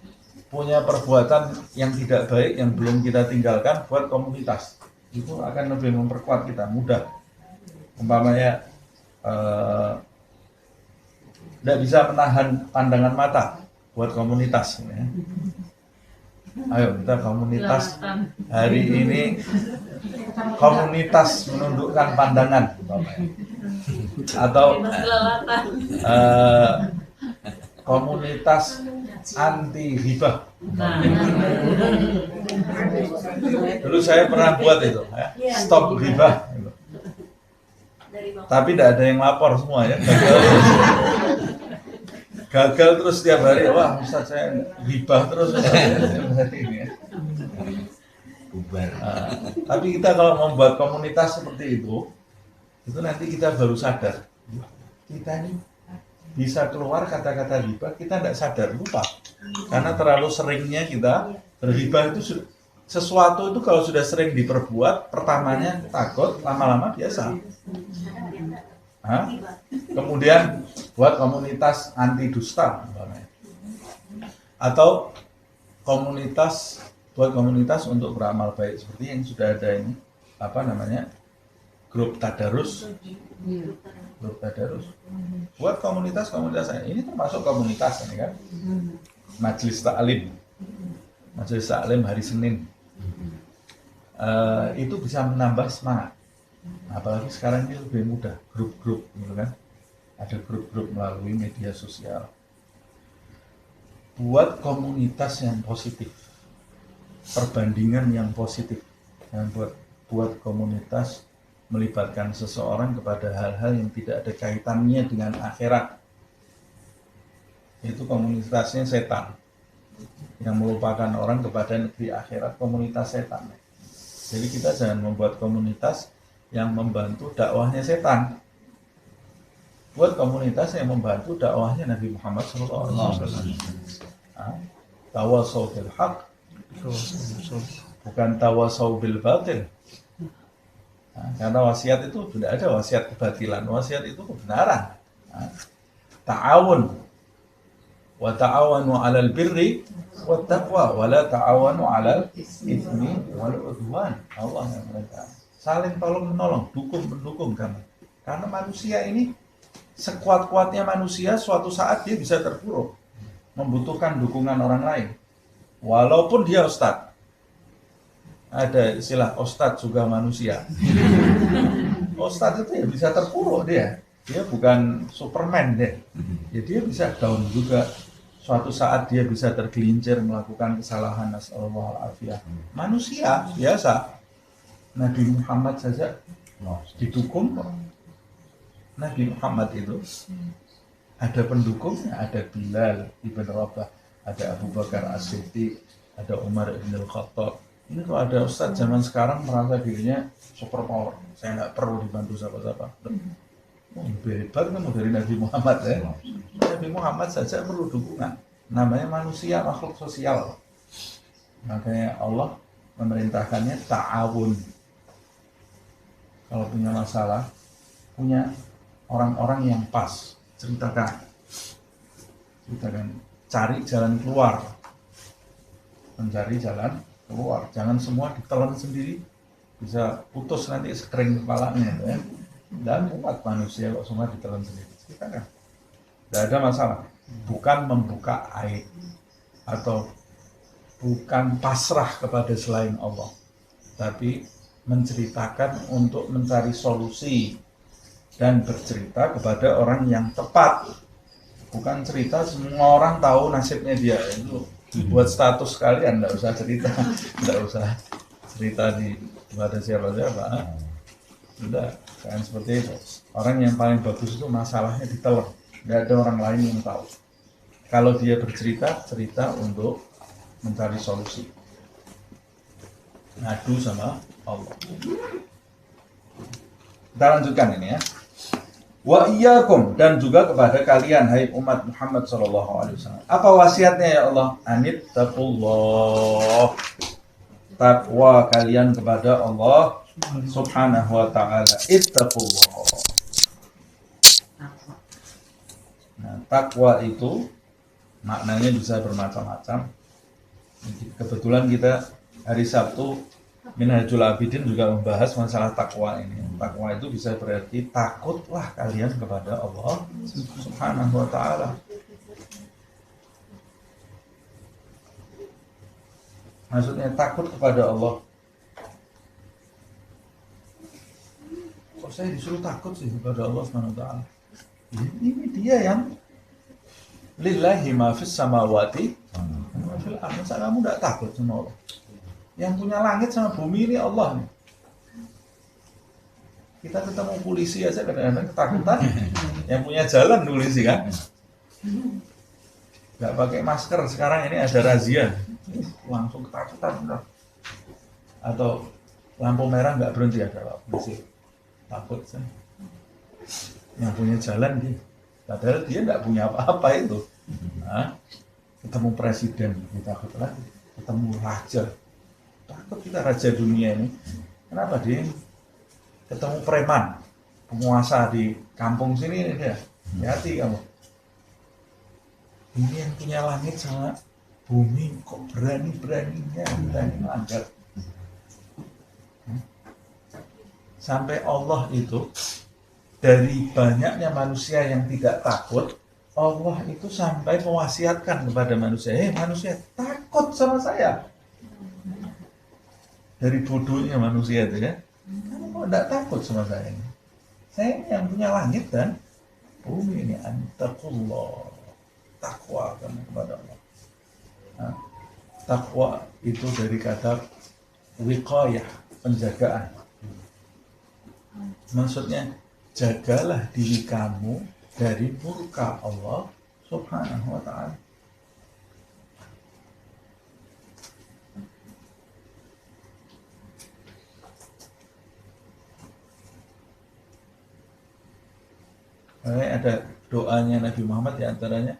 punya perbuatan yang tidak baik yang belum kita tinggalkan buat komunitas, itu akan lebih memperkuat kita, mudah. Umpamanya tidak bisa menahan pandangan mata buat komunitas ya. Ayo kita komunitas hari ini, komunitas menundukkan pandangan atau komunitas anti hibah. Dulu saya pernah buat itu ya, stop hibah gitu. Tapi tidak ada yang lapor semua ya, gagal terus setiap hari. Wah Ustaz, saya hibah terus ini ya. Tapi kita kalau membuat komunitas seperti itu nanti kita baru sadar kita ini bisa keluar kata-kata hibah, kita tidak sadar, lupa karena terlalu seringnya kita berhibah. Itu sesuatu itu kalau sudah sering diperbuat, pertamanya takut, lama-lama biasa. Kemudian buat komunitas anti dusta atau buat komunitas untuk beramal baik seperti yang sudah ada ini, grup tadarus. Buat komunitas ini termasuk komunitas ini kan, majelis taklim hari Senin. Itu bisa menambah semangat. Apalagi sekarang ini lebih mudah, grup-grup gitu kan. Ada grup-grup melalui media sosial. Buat komunitas yang positif, perbandingan yang positif, dan buat komunitas melibatkan seseorang kepada hal-hal yang tidak ada kaitannya dengan akhirat. Itu komunitasnya setan, yang melupakan orang kepada negeri akhirat, komunitas setan. Jadi kita jangan membuat komunitas yang membantu dakwahnya setan. Buat komunitas yang membantu dakwahnya Nabi Muhammad SAW. Tawasau bil haq, bukan tawasau bil batil. Karena wasiat itu tidak ada wasiat kebatilan, wasiat itu kebenaran. Ta'awun wa ta'awanu 'alal birri wat taqwa wa la ta'awanu 'alal itsmi wal 'udwan. Allah yang berkata, saling tolong menolong, dukung mendukung kamu. Karena manusia ini sekuat-kuatnya manusia, suatu saat dia bisa terpuruk, membutuhkan dukungan orang lain. Walaupun dia ustadz, ada istilah ustadz juga manusia. Ustadz itu ya bisa terpuruk dia bukan Superman deh. Ya, dia bisa down juga. Suatu saat dia bisa tergelincir melakukan kesalahan, nasallallahu alaihi. Manusia biasa. Nabi Muhammad saja didukung. Nabi Muhammad itu ada pendukungnya, ada Bilal ibn Rabah, ada Abu Bakar As-Siddiq, ada Umar ibn Al-Khattab. Ini kalau ada ustadz zaman sekarang merasa dirinya super power, saya nggak perlu dibantu siapa-siapa. Lebih hebat kan dari Nabi Muhammad ya. Nabi Muhammad saja perlu dukungan. Namanya manusia, makhluk sosial. Makanya Allah memerintahkannya ta'awun. Kalau punya masalah, punya orang-orang yang pas, ceritakan, cari jalan keluar, mencari jalan keluar. Jangan semua ditelan sendiri, bisa putus nanti sekering kepalanya ya. Dan umat manusia kok semua ditelan sendiri, ceritakan, tidak ada masalah. Bukan membuka aib atau bukan pasrah kepada selain Allah, tapi menceritakan untuk mencari solusi dan bercerita kepada orang yang tepat. Bukan cerita semua orang tahu nasibnya dia. Itu buat status kalian, tidak usah cerita, tidak usah cerita kepada siapa-siapa. Sudah, kan seperti itu. Orang yang paling bagus itu masalahnya ditelan, tidak ada orang lain yang tahu. Kalau dia bercerita, cerita untuk mencari solusi, ngadu sama Allah. Kita lanjutkan ini ya. Wa iyyakum, dan juga kepada kalian hai umat Muhammad sallallahu alaihi wasallam. Apa wasiatnya ya Allah? Anittaqullah. Takwa kalian kepada Allah Subhanahu wa taala. Ittaqullah. Nah, takwa itu maknanya bisa bermacam-macam. Kebetulan kita hari Sabtu Minhajul Abidin juga membahas masalah takwa ini. Takwa itu bisa berarti takutlah kalian kepada Allah Subhanahu wa taala. Maksudnya takut kepada Allah. Kok saya disuruh takut sih kepada Allah Subhanahu wa taala? Ini dia yang lillahi ma fis samawati wa fil ardh. Masa kamu enggak takut sama Allah? Yang punya langit sama bumi ini Allah nih. Kita ketemu polisi aja kadang-kadang ketakutan. Yang punya jalan polisi kan. Nggak pakai masker, sekarang ini ada razia. Langsung ketakutan. Atau lampu merah nggak berhenti, ada polisi. Takut kan. Yang punya jalan dia. Padahal dia nggak punya apa-apa itu. Nah, ketemu presiden, kita takut lagi. Ketemu raja. Takut kita raja dunia ini. Kenapa dia? Ketemu preman, penguasa di kampung sini ini dia. Hati kamu. Ini yang punya langit sama bumi kok berani-beraninya berani melanggar. Sampai Allah itu dari banyaknya manusia yang tidak takut, Allah itu sampai mewasiatkan kepada manusia, manusia takut sama saya. Dari bodohnya manusia itu ya. Kamu kok tidak takut sama saya ini? Saya yang punya langit dan bumi ini. Antaqullah. Takwa kamu kepada Allah. Nah, takwa itu dari kata wiqayah, penjagaan. Maksudnya, jagalah diri kamu dari murka Allah Subhanahu wa ta'ala. Ada doanya Nabi Muhammad, diantaranya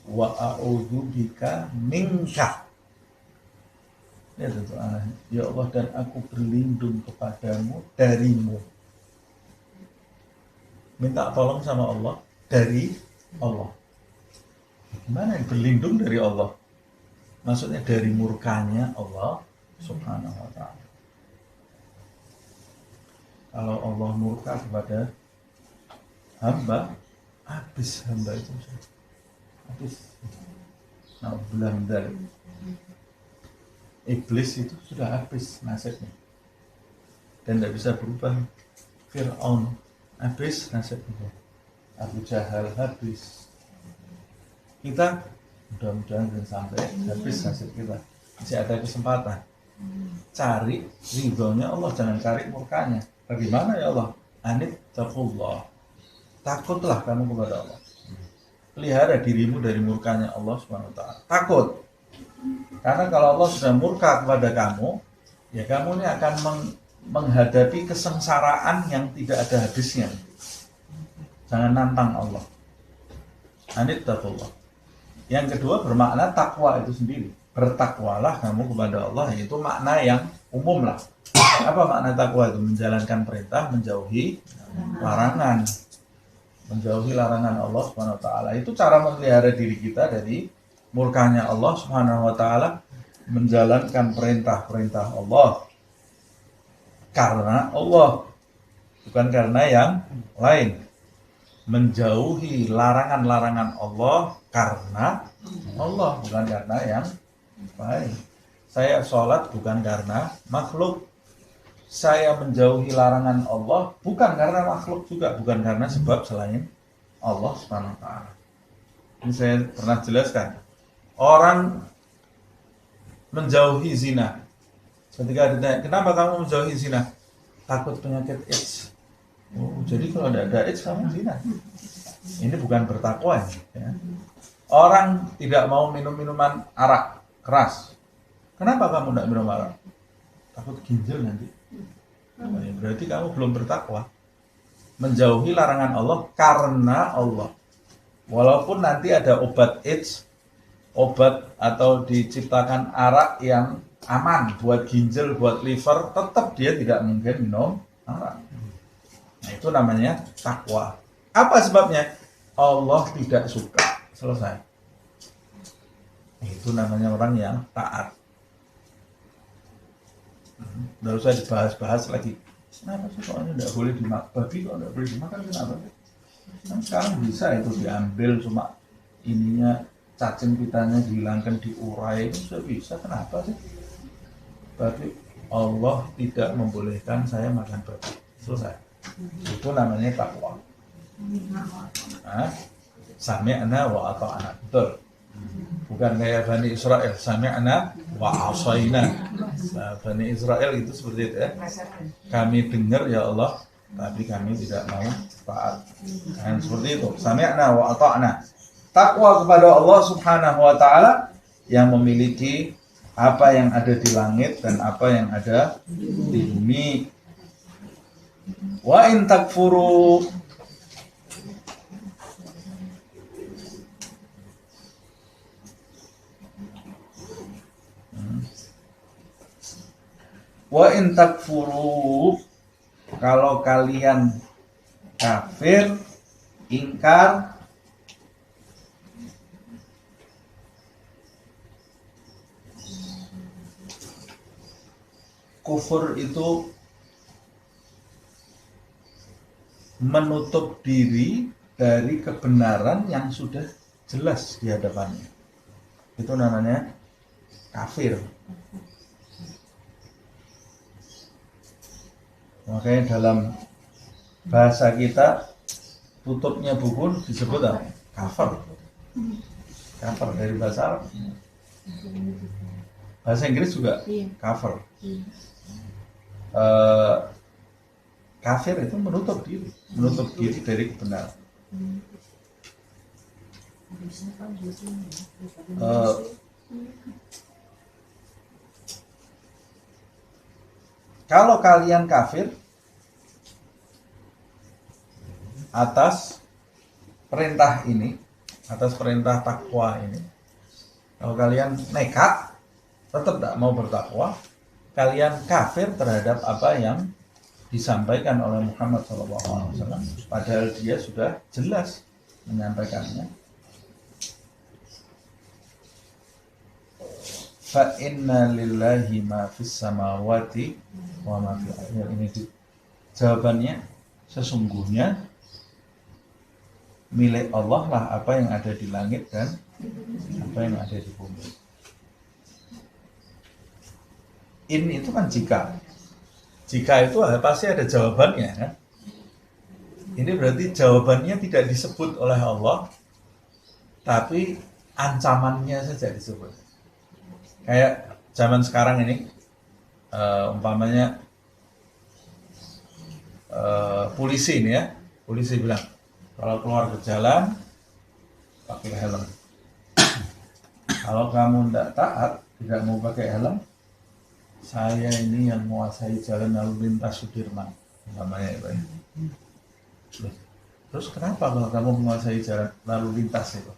wa a'udzu bika minka. Ya doa, ya Allah, dan aku berlindung kepadamu darimu. Minta tolong sama Allah dari Allah. Gimana berlindung dari Allah? Maksudnya dari murkanya Allah Subhanahu wa ta'ala. Kalau Allah murka kepada hamba, habis hamba itu, habis. Nah, benar-benar iblis itu sudah habis nasibnya dan tidak bisa berubah. Fir'aun habis nasibnya, Abu Jahal habis. Kita mudah-mudahan sampai habis nasib kita. Masih ada kesempatan. Cari ridhonya Allah, jangan cari murkanya. Bagaimana ya Allah? Anittaqullah. Takutlah kamu kepada Allah. Pelihara dirimu dari murkanya Allah Subhanahu wa ta'ala. Takut. Karena kalau Allah sudah murka kepada kamu, ya kamu ini akan menghadapi kesengsaraan yang tidak ada habisnya. Jangan nantang Allah. Anittaqullah. Yang kedua bermakna takwa itu sendiri. Bertakwalah kamu kepada Allah, yaitu makna yang umum lah. Apa makna takwa itu? Menjalankan perintah, menjauhi larangan. Menjauhi larangan Allah Subhanahu wa ta'ala. Itu cara memelihara diri kita dari murkanya Allah Subhanahu wa ta'ala, menjalankan perintah-perintah Allah karena Allah, bukan karena yang lain. Menjauhi larangan-larangan Allah karena Allah, bukan karena yang lain. Saya sholat bukan karena makhluk. Saya menjauhi larangan Allah bukan karena makhluk juga, bukan karena sebab selain Allah Subhanahu wa ta'ala. Ini saya pernah jelaskan. Orang menjauhi zina. Ketika ditanya, kenapa kamu menjauhi zina? Takut penyakit AIDS. Oh, jadi kalau tidak ada AIDS kamu zina. Ini bukan bertakwa ya. Orang tidak mau minum minuman arak keras. Kenapa kamu tidak minum arak? Takut ginjal nanti. Berarti kamu belum bertakwa. menjauhi larangan Allah karena Allah. Walaupun nanti ada obat AIDS, obat atau diciptakan arak yang aman buat ginjal, buat liver, tetap dia tidak mungkin minum arak. Nah, itu namanya takwa. Apa sebabnya? Allah tidak suka. Selesai. Itu namanya orang yang taat. Nggak usah dibahas-bahas lagi. Kenapa sih soalnya nggak boleh dimakan? Babi kok nggak boleh dimakan, kenapa? Kan sekarang bisa itu diambil, cuma ininya cacing pitanya dihilangkan, diurai, itu sudah bisa. Kenapa sih? Berarti Allah tidak membolehkan saya makan babi. Selesai. Itu namanya takwa. Nah, sami'na wa ata'na. Betul. Bukan kayak Bani Israel, sami'na wa asaina. Nah, Bani Israel itu seperti itu ya. Kami dengar ya Allah, tapi kami tidak mau taat. Dan seperti itu, sami'na wa ata'na. Takwa kepada Allah Subhanahu wa taala yang memiliki apa yang ada di langit dan apa yang ada di bumi. Wa in takfuru, wa in takfuru, kalau kalian kafir, ingkar, kufur itu menutup diri dari kebenaran yang sudah jelas di hadapannya. Itu namanya kafir. Makanya dalam bahasa kita tutupnya buku disebut apa? Cover. Cover dari bahasa Arab. Bahasa Inggris juga cover. Kafir itu menutup diri dari kebenaran. Kalau kalian kafir atas perintah ini, atas perintah takwa ini, kalau kalian nekat tetap tidak mau bertakwa, kalian kafir terhadap apa yang disampaikan oleh Muhammad SAW, padahal dia sudah jelas menyampaikannya. Fa inna lillahi ma fis samawati wa ma fil ardi. Ini jawabannya, sesungguhnya milik Allah lah apa yang ada di langit dan apa yang ada di bumi. Ini itu kan jika itu pasti ada jawabannya kan? Ini berarti jawabannya tidak disebut oleh Allah, tapi ancamannya saja disebut. Kayak zaman sekarang ini, umpamanya polisi ini ya, polisi bilang kalau keluar ke jalan pakai helm. Kalau kamu tidak taat, tidak mau pakai helm, saya ini yang menguasai jalan lalu lintas Sudirman, namanya itu ya. Terus kenapa kalau kamu menguasai jalan lalu lintas itu?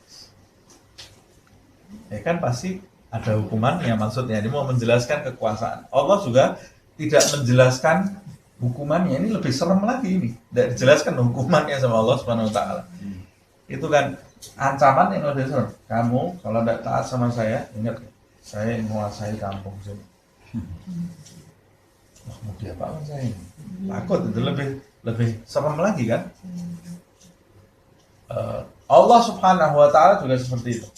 Ya kan pasti ada hukumannya, maksudnya ini mau menjelaskan kekuasaan. Allah juga tidak menjelaskan hukumannya, ini lebih serem lagi ini. Tidak dijelaskan hukumannya sama Allah Subhanahu wa taala. Itu kan ancaman yang lebih serem. Kamu kalau tidak taat sama saya, ingat saya yang menguasai kampung sini. Mau diapakan saya ini? Takut, itu lebih serem lagi kan? Allah Subhanahu wa taala juga seperti itu.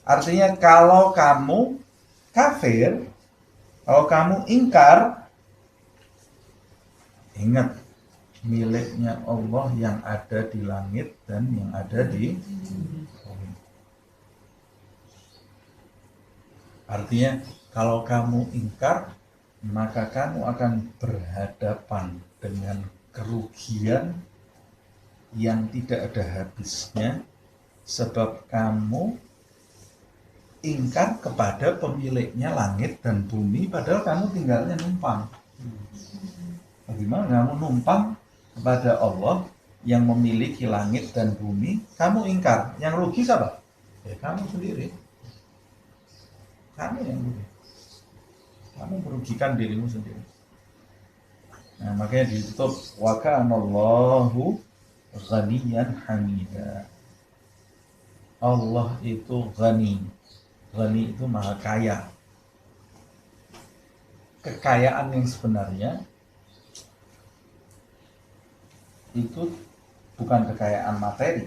Artinya kalau kamu kafir, kalau kamu ingkar, ingat miliknya Allah yang ada di langit dan yang ada di bumi. Artinya kalau kamu ingkar, maka kamu akan berhadapan dengan kerugian yang tidak ada habisnya, sebab kamu ingkar kepada pemiliknya langit dan bumi, padahal kamu tinggalnya numpang. Bagaimana kamu numpang kepada Allah yang memiliki langit dan bumi, kamu ingkar. Yang rugi siapa? Ya kamu sendiri. Kamu yang rugi. Kamu merugikan dirimu sendiri. Nah, makanya ditutup wa kanallahu ghaniyan hamida. Allah itu ghani. Ghani itu maha kaya. Kekayaan yang sebenarnya itu bukan kekayaan materi.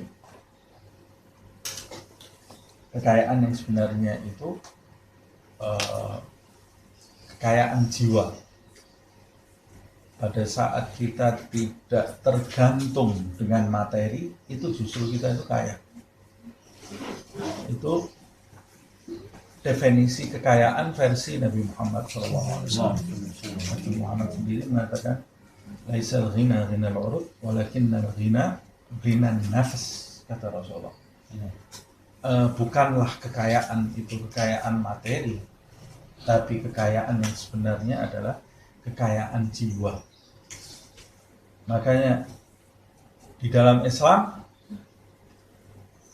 Kekayaan yang sebenarnya itu kekayaan jiwa. Pada saat kita tidak tergantung dengan materi, itu justru kita itu kaya. Itu definisi kekayaan versi Nabi Muhammad SAW. Nabi Muhammad sendiri mengatakan, laisal ghina ghinal urut, walakinnal ghina ghinan nafs, kata Rasulullah. Bukanlah kekayaan itu kekayaan materi, tapi kekayaan yang sebenarnya adalah kekayaan jiwa. Makanya di dalam Islam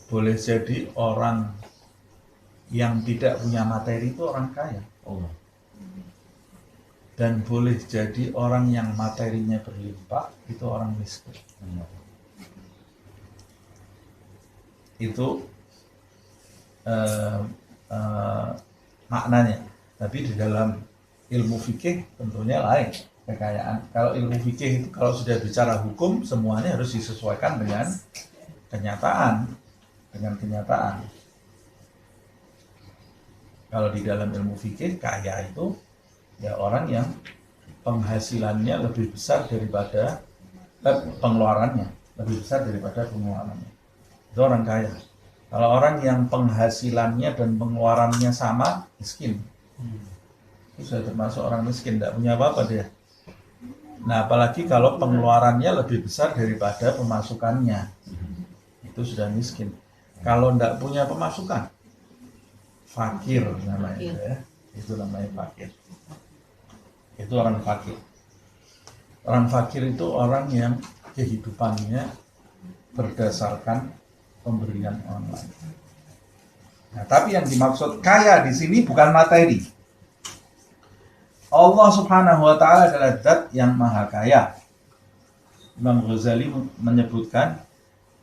boleh jadi orang yang tidak punya materi itu orang kaya. Dan boleh jadi orang yang materinya berlimpah itu orang miskin. Itu maknanya. Tapi di dalam ilmu fikih tentunya lain kekayaan. Kalau ilmu fikih itu kalau sudah bicara hukum, semuanya harus disesuaikan dengan kenyataan. Kalau di dalam ilmu fikih, kaya itu ya orang yang penghasilannya lebih besar daripada pengeluarannya, lebih besar daripada pengeluarannya. Itu orang kaya. Kalau orang yang penghasilannya dan pengeluarannya sama, miskin. Itu sudah termasuk orang miskin, tidak punya apa-apa dia. Nah, apalagi kalau pengeluarannya lebih besar daripada pemasukannya, itu sudah miskin. Kalau tidak punya pemasukan, fakir namanya, ya. Itu namanya fakir. Itu orang fakir. Orang fakir itu orang yang kehidupannya berdasarkan pemberian orang lain. Nah, tapi yang dimaksud kaya di sini bukan materi. Allah Subhanahu wa taala adalah zat yang maha kaya. Imam Ghazali menyebutkan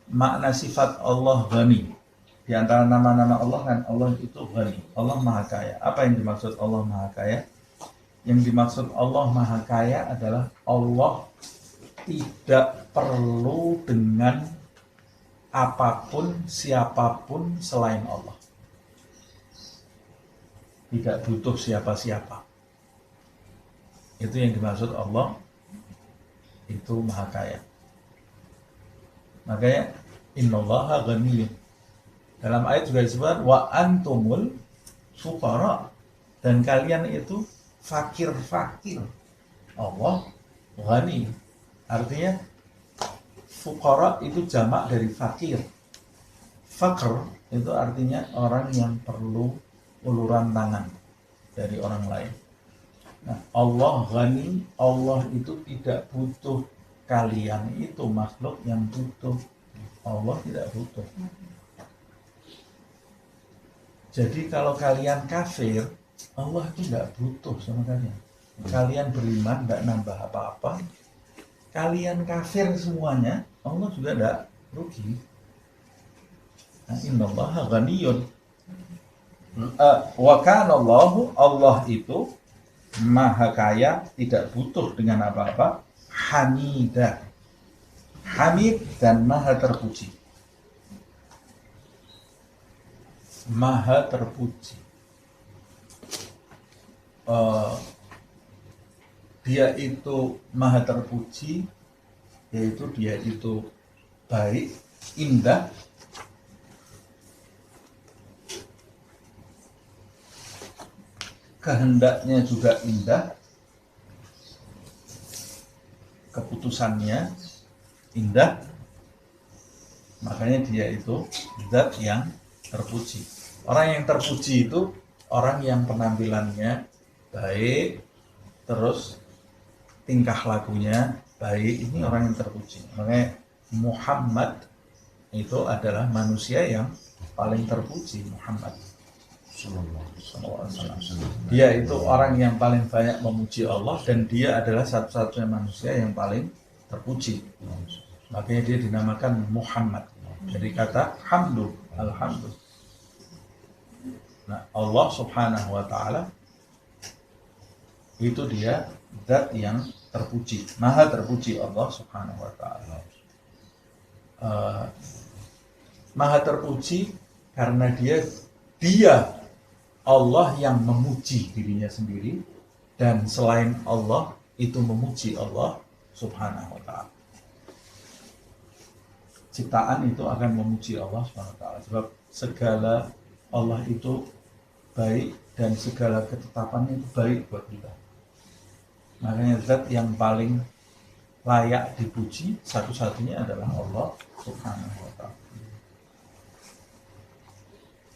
makna sifat Allah ghani. Di antara nama-nama Allah kan Allah itu ghani. Allah maha kaya. Apa yang dimaksud Allah maha kaya? Yang dimaksud Allah maha kaya adalah Allah tidak perlu dengan apapun, siapapun selain Allah. Tidak butuh siapa-siapa. Itu yang dimaksud Allah itu maha kaya. Makanya innallaha ghaniyyun. Dalam ayat juga disebut wa antumul fuqara, dan kalian itu fakir-fakir. Allah ghani. Artinya fuqara itu jamak dari fakir. Fakr itu artinya orang yang perlu uluran tangan dari orang lain. Nah, Allah ghani, Allah itu tidak butuh. Kalian itu makhluk yang butuh. Allah tidak butuh. Jadi kalau kalian kafir, Allah itu tidak butuh sama kalian. Kalian beriman, tidak nambah apa-apa. Kalian kafir semuanya, Allah juga tidak rugi. Nah, innallaha ghaniyyun. Wa kana Allah itu maha kaya, tidak butuh dengan apa-apa. Hamidah. Hamid dan maha terpuji. Maha terpuji. Dia itu maha terpuji, yaitu dia itu baik, indah, kehendaknya juga indah, keputusannya indah, makanya dia itu zat yang terpuji. Orang yang terpuji itu orang yang penampilannya baik, terus tingkah lakunya baik, ini orang yang terpuji. Makanya Muhammad itu adalah manusia yang paling terpuji. Muhammad SAW. Dia itu orang yang paling banyak memuji Allah, dan dia adalah satu-satunya manusia yang paling terpuji. Makanya dia dinamakan Muhammad dari kata hamdu, alhamdu. Nah, Allah Subhanahu wa ta'ala itu dia zat yang terpuji, maha terpuji. Allah Subhanahu wa ta'ala maha terpuji karena dia Allah yang memuji dirinya sendiri, dan selain Allah itu memuji Allah Subhanahu wa ta'ala. Ciptaan itu akan memuji Allah Subhanahu wa ta'ala, sebab segala Allah itu baik dan segala ketetapannya itu baik buat kita. Makanya zat yang paling layak dipuji satu-satunya adalah Allah Subhanahu wa ta'ala.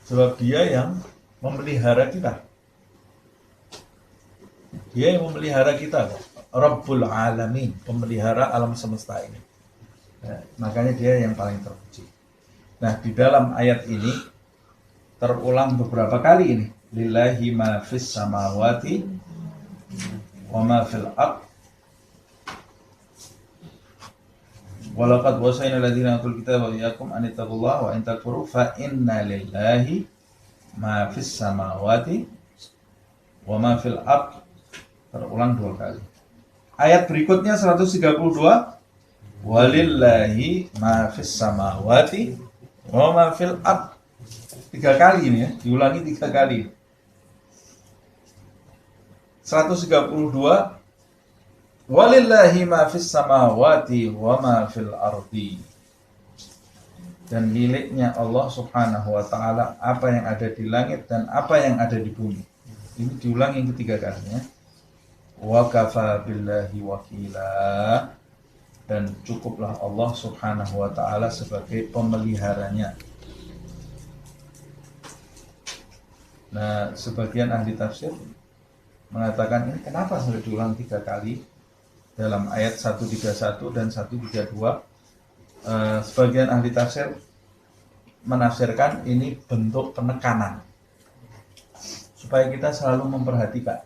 Sebab dia yang memelihara kita. Dia yang memelihara kita, Rabbul Alamin, pemelihara alam semesta ini. Nah, makanya dia yang paling terpuji. Nah, di dalam ayat ini terulang beberapa kali ini. Lillahi ma fis samawati wa ma fil ard. Walaqad wasayna alladziina utul kitaba wa iyyakum an ittaqullaha wa in takfuru fa inna lillahi ma fis samawati wa ma fil ard. Terulang 2 kali. Ayat berikutnya 132, walillahi ma fis samawati wa ma fil ard. 3 kali ini ya, diulangi 3 kali. 132, walillahi ma fis samawati wa ma fil ardi. Dan miliknya Allah Subhanahu wa ta'ala apa yang ada di langit dan apa yang ada di bumi. Ini diulangi yang ketiga kalinya. Wa kafa billahi wakila. Dan cukuplah Allah Subhanahu wa ta'ala sebagai pemeliharanya. Nah, sebagian ahli tafsir mengatakan ini kenapa sudah diulang 3 kali dalam ayat 131 dan 132. Sebagian ahli tafsir menafsirkan ini bentuk penekanan supaya kita selalu memperhatikan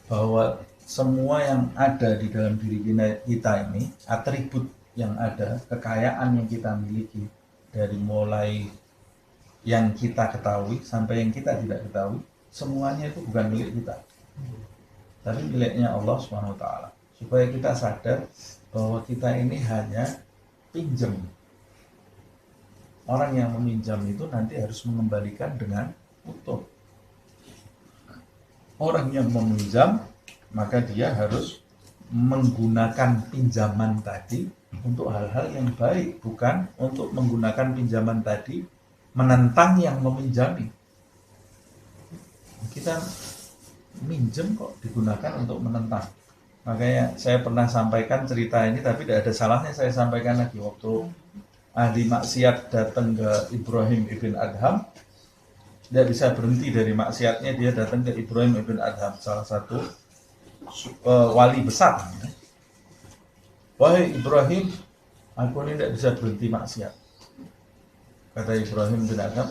bahwa semua yang ada di dalam diri kita ini, atribut yang ada, kekayaan yang kita miliki, dari mulai yang kita ketahui sampai yang kita tidak ketahui, semuanya itu bukan milik kita, tapi miliknya Allah SWT. Supaya kita sadar bahwa kita ini hanya pinjam. Orang yang meminjam itu nanti harus mengembalikan dengan utuh. Orang yang meminjam, maka dia harus menggunakan pinjaman tadi untuk hal-hal yang baik, bukan untuk menggunakan pinjaman tadi menentang yang meminjami. Kita minjem kok digunakan untuk menentang. Makanya saya pernah sampaikan cerita ini, tapi tidak ada salahnya saya sampaikan lagi. Waktu ahli maksiat datang ke Ibrahim ibn Adham, dia bisa berhenti dari maksiatnya, dia datang ke Ibrahim ibn Adham, salah satu wali besar. Wahai Ibrahim, aku ini tidak bisa berhenti maksiat. Kata Ibrahim bin Adham,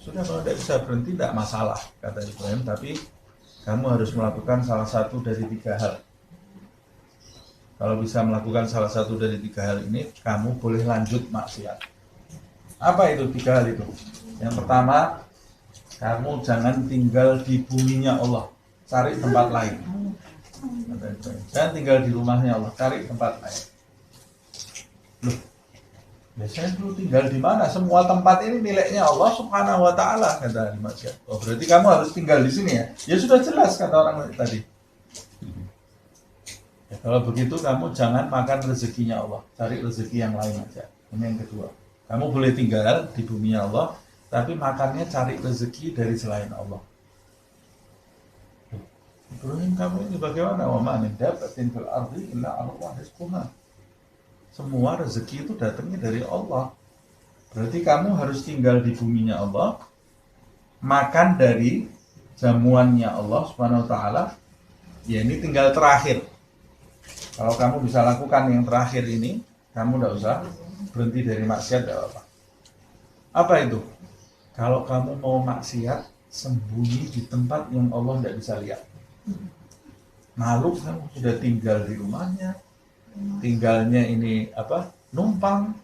sudah kalau tidak bisa berhenti tidak masalah, kata Ibrahim, tapi kamu harus melakukan salah satu dari 3 hal. Kalau bisa melakukan salah satu dari 3 hal ini, kamu boleh lanjut maksiat. Apa itu 3 hal itu? Yang pertama, kamu jangan tinggal di buminya Allah, cari tempat lain. Jangan tinggal di rumahnya Allah, cari tempat lain. Loh, biasanya dulu tinggal di mana? Semua tempat ini miliknya Allah Subhanahu wa ta'ala, kata ahli maksiat. Oh, berarti kamu harus tinggal di sini ya? Ya sudah jelas, kata orang tadi. Ya, kalau begitu kamu jangan makan rezekinya Allah, cari rezeki yang lain aja. Ini yang kedua. Kamu boleh tinggal di bumi Allah, tapi makannya cari rezeki dari selain Allah. Ibrahim, kamu ini bagaimana? Wa ma min dabbatin fil ardi illa 'ala Allah rizquha. Semua rezeki itu datangnya dari Allah. Berarti kamu harus tinggal di buminya Allah, makan dari jamuannya Allah Subhanahu wa ta'ala. Ya, ini tinggal terakhir. Kalau kamu bisa lakukan yang terakhir ini, kamu tidak usah berhenti dari maksiat, tidak apa-apa. Apa itu? Kalau kamu mau maksiat, sembunyi di tempat yang Allah tidak bisa lihat. Malu kamu sudah tinggal di rumahnya, tinggalnya ini numpang,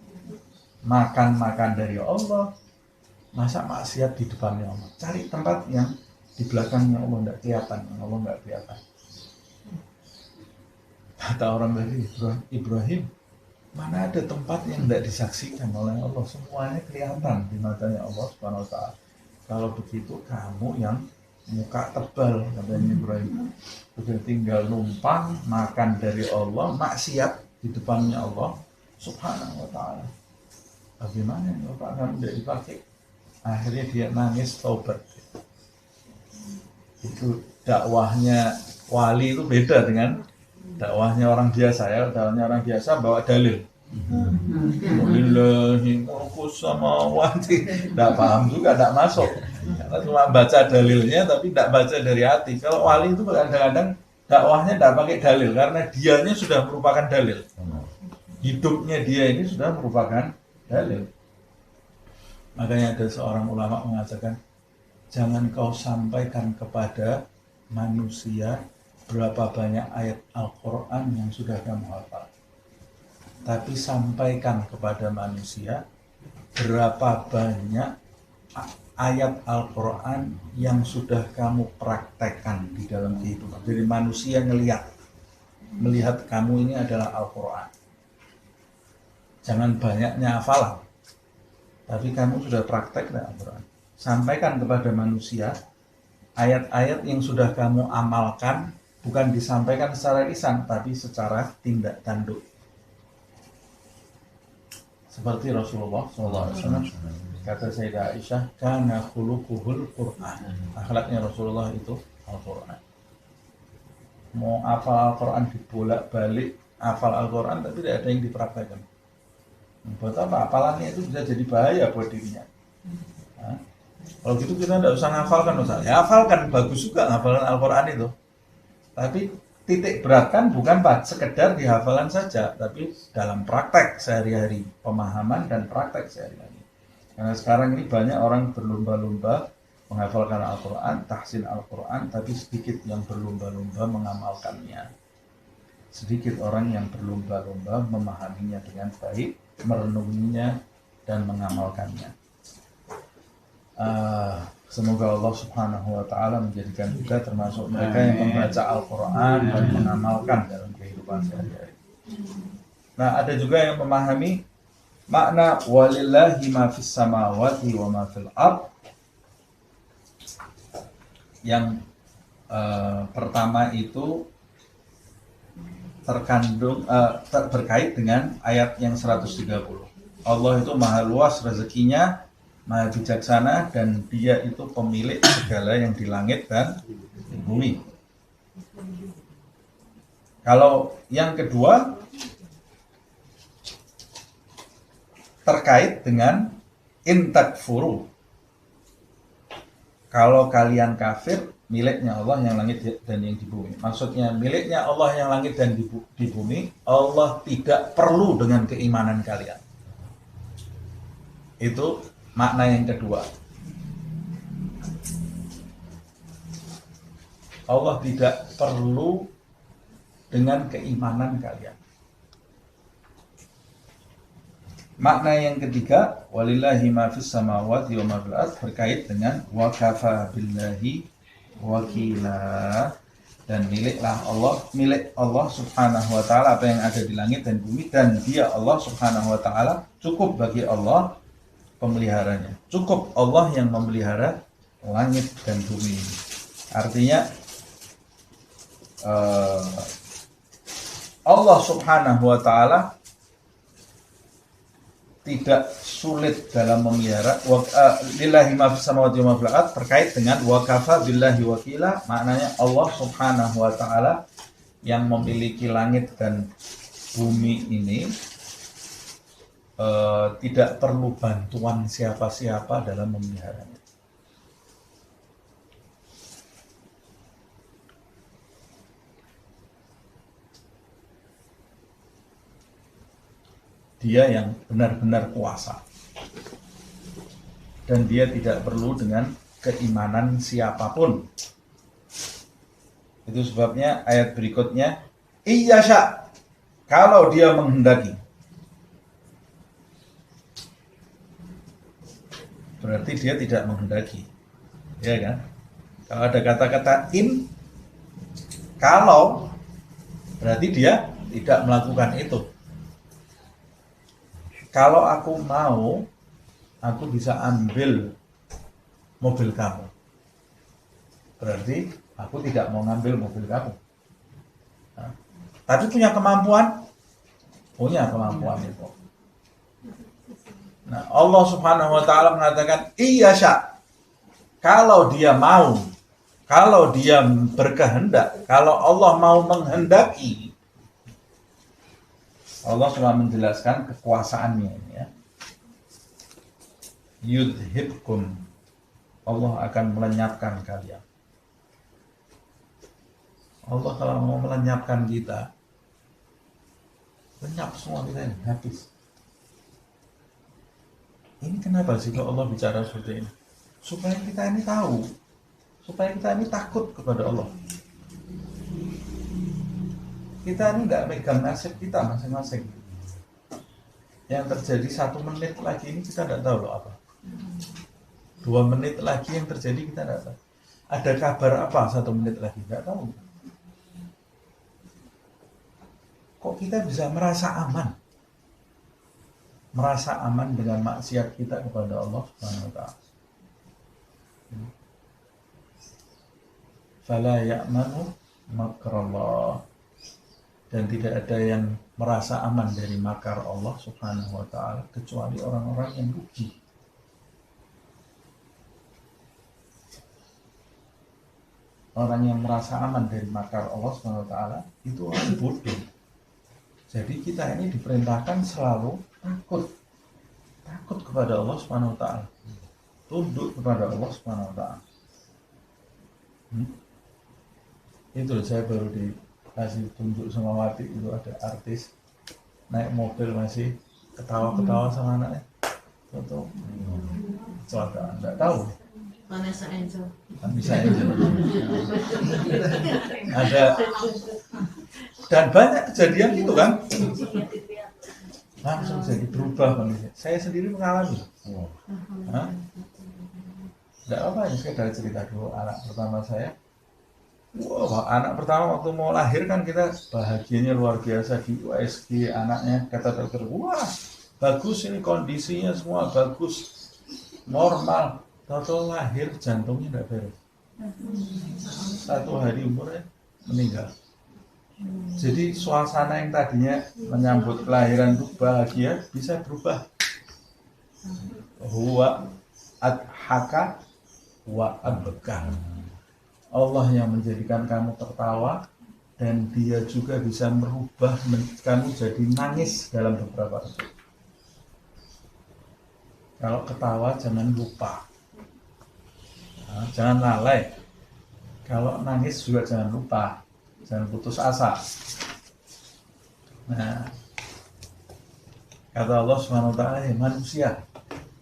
makan dari Allah, masa maksiat di depannya Allah. Cari tempat yang di belakangnya Allah tidak kelihatan, yang Allah nggak kelihatan. Kata orang dari Ibrahim, mana ada tempat yang tidak disaksikan oleh Allah, semuanya kelihatan di matanya Allah Subhanahu wa Ta'ala. Kalau begitu kamu yang muka tebal, katanya Ibrahim, sudah tinggal numpang makan dari Allah, maksiat di depannya Allah Subhanahu wa Ta'ala. Bagaimana Bapak kamu tidak dipakai? Akhirnya dia nangis taubat. Itu dakwahnya wali itu beda dengan dakwahnya orang biasa ya. Dakwahnya orang biasa bawa dalil. Wabillahi mulkus samawati. Tidak paham juga, tidak masuk. Karena cuma baca dalilnya tapi tidak baca dari hati. Kalau wali itu kadang-kadang dakwahnya tidak pakai dalil karena dianya sudah merupakan dalil. Hidupnya dia ini sudah merupakan dalil. Makanya ada seorang ulama mengatakan, jangan kau sampaikan kepada manusia berapa banyak ayat Al-Quran yang sudah kamu hafal, tapi sampaikan kepada manusia berapa banyak ayat Al-Quran yang sudah kamu praktekkan di dalam kehidupan. Jadi manusia melihat kamu ini adalah Al-Quran. Jangan banyaknya hafalan, tapi kamu sudah praktek dengan Al-Quran. Sampaikan kepada manusia ayat-ayat yang sudah kamu amalkan, bukan disampaikan secara lisan, tapi secara tindak tanduk. Seperti Rasulullah SAW, kata Sayyidah Aisyah, kana khuluquhul Qur'an. Akhlaknya Rasulullah itu Al-Quran. Mau hafal Al-Quran dibolak-balik, hafal Al-Quran, tapi tidak ada yang dipraktekkan. Buat apa? Hafalannya itu bisa jadi bahaya buat dirinya. Nah, kalau gitu kita tidak usah ngafalkan, Ustaz. Ya hafalkan, bagus juga hafalan Al-Quran itu. Tapi titik beratkan bukan sekedar di hafalan saja, tapi dalam praktek sehari-hari, pemahaman dan praktek sehari-hari. Karena sekarang ini banyak orang berlomba-lomba menghafalkan Al-Quran, tahsin Al-Quran, tapi sedikit yang berlomba-lomba mengamalkannya. Sedikit orang yang berlomba-lomba memahaminya dengan baik, merenunginya dan mengamalkannya. Semoga Allah Subhanahu wa Ta'ala menjadikan kita termasuk mereka yang membaca Al-Quran dan mengamalkan dalam kehidupan sehari-hari. Nah, ada juga yang memahami makna walillahi ma fis samawati wa ma fil ard. Yang pertama itu terkandung berkait dengan ayat yang 130. Allah itu maha luas rezekinya, maha bijaksana, dan dia itu pemilik segala yang di langit dan di bumi. Kalau yang kedua terkait dengan intakfuru, kalau kalian kafir, miliknya Allah yang langit dan yang di bumi. Maksudnya miliknya Allah yang langit dan di bumi, Allah tidak perlu dengan keimanan kalian. Itu makna yang kedua. Allah tidak perlu dengan keimanan kalian. Makna yang ketiga, walillahi ma fis samawati wa ma fil ardh, berkait dengan wa kafa billahi wakila, dan milik Allah Subhanahu wa Ta'ala apa yang ada di langit dan bumi, dan dia Allah Subhanahu wa Ta'ala cukup bagi Allah pemeliharanya. Cukup Allah yang memelihara langit dan bumi. Artinya Allah Subhanahu wa Ta'ala tidak sulit dalam memelihara. Lillahi ma fis samawati wa ma fil ardh, terkait dengan wa kafa billahi wakila, maknanya Allah Subhanahu wa Ta'ala yang memiliki langit dan bumi ini tidak perlu bantuan siapa-siapa dalam memeliharanya. dia yang benar-benar kuasa. Dan dia tidak perlu dengan keimanan siapapun. Itu sebabnya ayat berikutnya, iyasha, kalau dia menghendaki. Berarti dia tidak menghendaki. Ya kan? Kalau ada kata-kata in, kalau, berarti dia tidak melakukan itu. Kalau aku mau, aku bisa ambil mobil kamu. Berarti aku tidak mau ngambil mobil kamu. Nah, tapi punya kemampuan? Punya kemampuan itu. Nah, Allah Subhanahu wa taala mengatakan iyasha. Kalau dia mau, kalau dia berkehendak, kalau Allah mau menghendaki. Allah cuma menjelaskan kekuasaannya ini ya. Yudhibkum, Allah akan melenyapkan kalian. Allah kalau mau melenyapkan kita, lenyap semua kita ini, habis. Ini kenapa sih kalau Allah bicara seperti ini? Supaya kita ini tahu, supaya kita ini takut kepada Allah. Kita ini nggak megang nasib kita masing-masing. Yang terjadi 1 menit lagi ini kita nggak tahu loh apa. 2 menit lagi yang terjadi kita nggak tahu. Ada kabar apa 1 menit lagi? Nggak tahu. Kok kita bisa merasa aman? Merasa aman dengan maksiat kita kepada Allah Subhanahu wa taala. Fala ya'manu makrallah. Dan tidak ada yang merasa aman dari makar Allah Subhanahu wa taala kecuali orang-orang yang rugi. Orang yang merasa aman dari makar Allah Subhanahu wa taala itu orang bodoh. Jadi kita ini diperintahkan selalu takut kepada Allah Subhanahu wa taala. Tunduk kepada Allah Subhanahu wa taala. Itu saya baru dikasih tunjuk sama Wati, itu ada artis naik mobil masih ketawa-ketawa sama anaknya. Foto. Kecelakaan, enggak tahu. Vanessa Angel. Bisa Angel. Ada dan banyak kejadian gitu kan. Langsung jadi berubah kondisi. Saya sendiri mengalami. Enggak apa-apa, saya dari cerita dulu anak pertama saya. Wah, anak pertama waktu mau lahir kan kita bahagianya luar biasa di USG, anaknya kata dokter, wah bagus ini kondisinya semua bagus, normal. Tahu lahir jantungnya tidak beres, 1 hari umurnya meninggal. Jadi suasana yang tadinya menyambut kelahiran itu bahagia bisa berubah. Huwa adhaka wa abka. Allah yang menjadikan kamu tertawa dan dia juga bisa merubah kamu jadi nangis dalam beberapa detik. Kalau ketawa jangan lupa, jangan lalai. Kalau nangis juga jangan lupa, jangan putus asa. Nah, kata Allah SWT, manusia,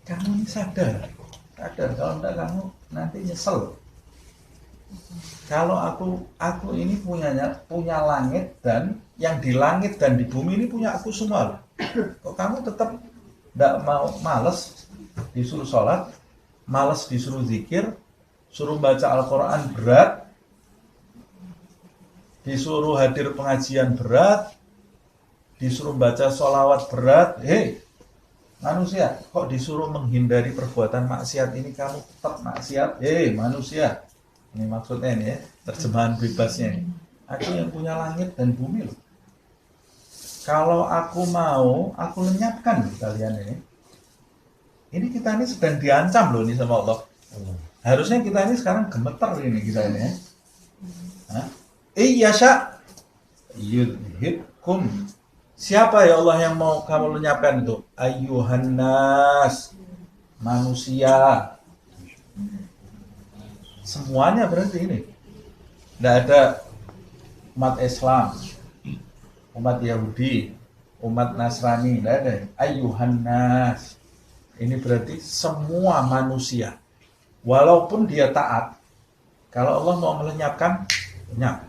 kamu ini sadar, kalau enggak kamu nanti nyesel. Kalau aku ini punya langit, dan yang di langit dan di bumi ini punya aku semua. Kok kamu tetap tidak mau, males disuruh sholat, males disuruh zikir, suruh baca Al-Quran berat, disuruh hadir pengajian berat, disuruh baca sholawat berat. Hei manusia, kok disuruh menghindari perbuatan maksiat ini kamu tetap maksiat? Hei manusia, ini maksudnya ini ya, terjemahan bebasnya ini. Aku yang punya langit dan bumi loh. Kalau aku mau, aku lenyapkan kalian ini. Ini kita ini sedang diancam loh ini sama Allah. Harusnya kita ini sekarang gemeter ini kita ini ya. Iyasha yudhibkum. Siapa ya Allah yang mau kamu lenyapkan itu? Ayyuhan nas, manusia. Semuanya berarti ini. Tidak ada umat Islam, umat Yahudi, umat Nasrani, tidak ada. Ayyuhan nas. Ini berarti semua manusia. Walaupun dia taat, kalau Allah mau melenyapkan, lenyap.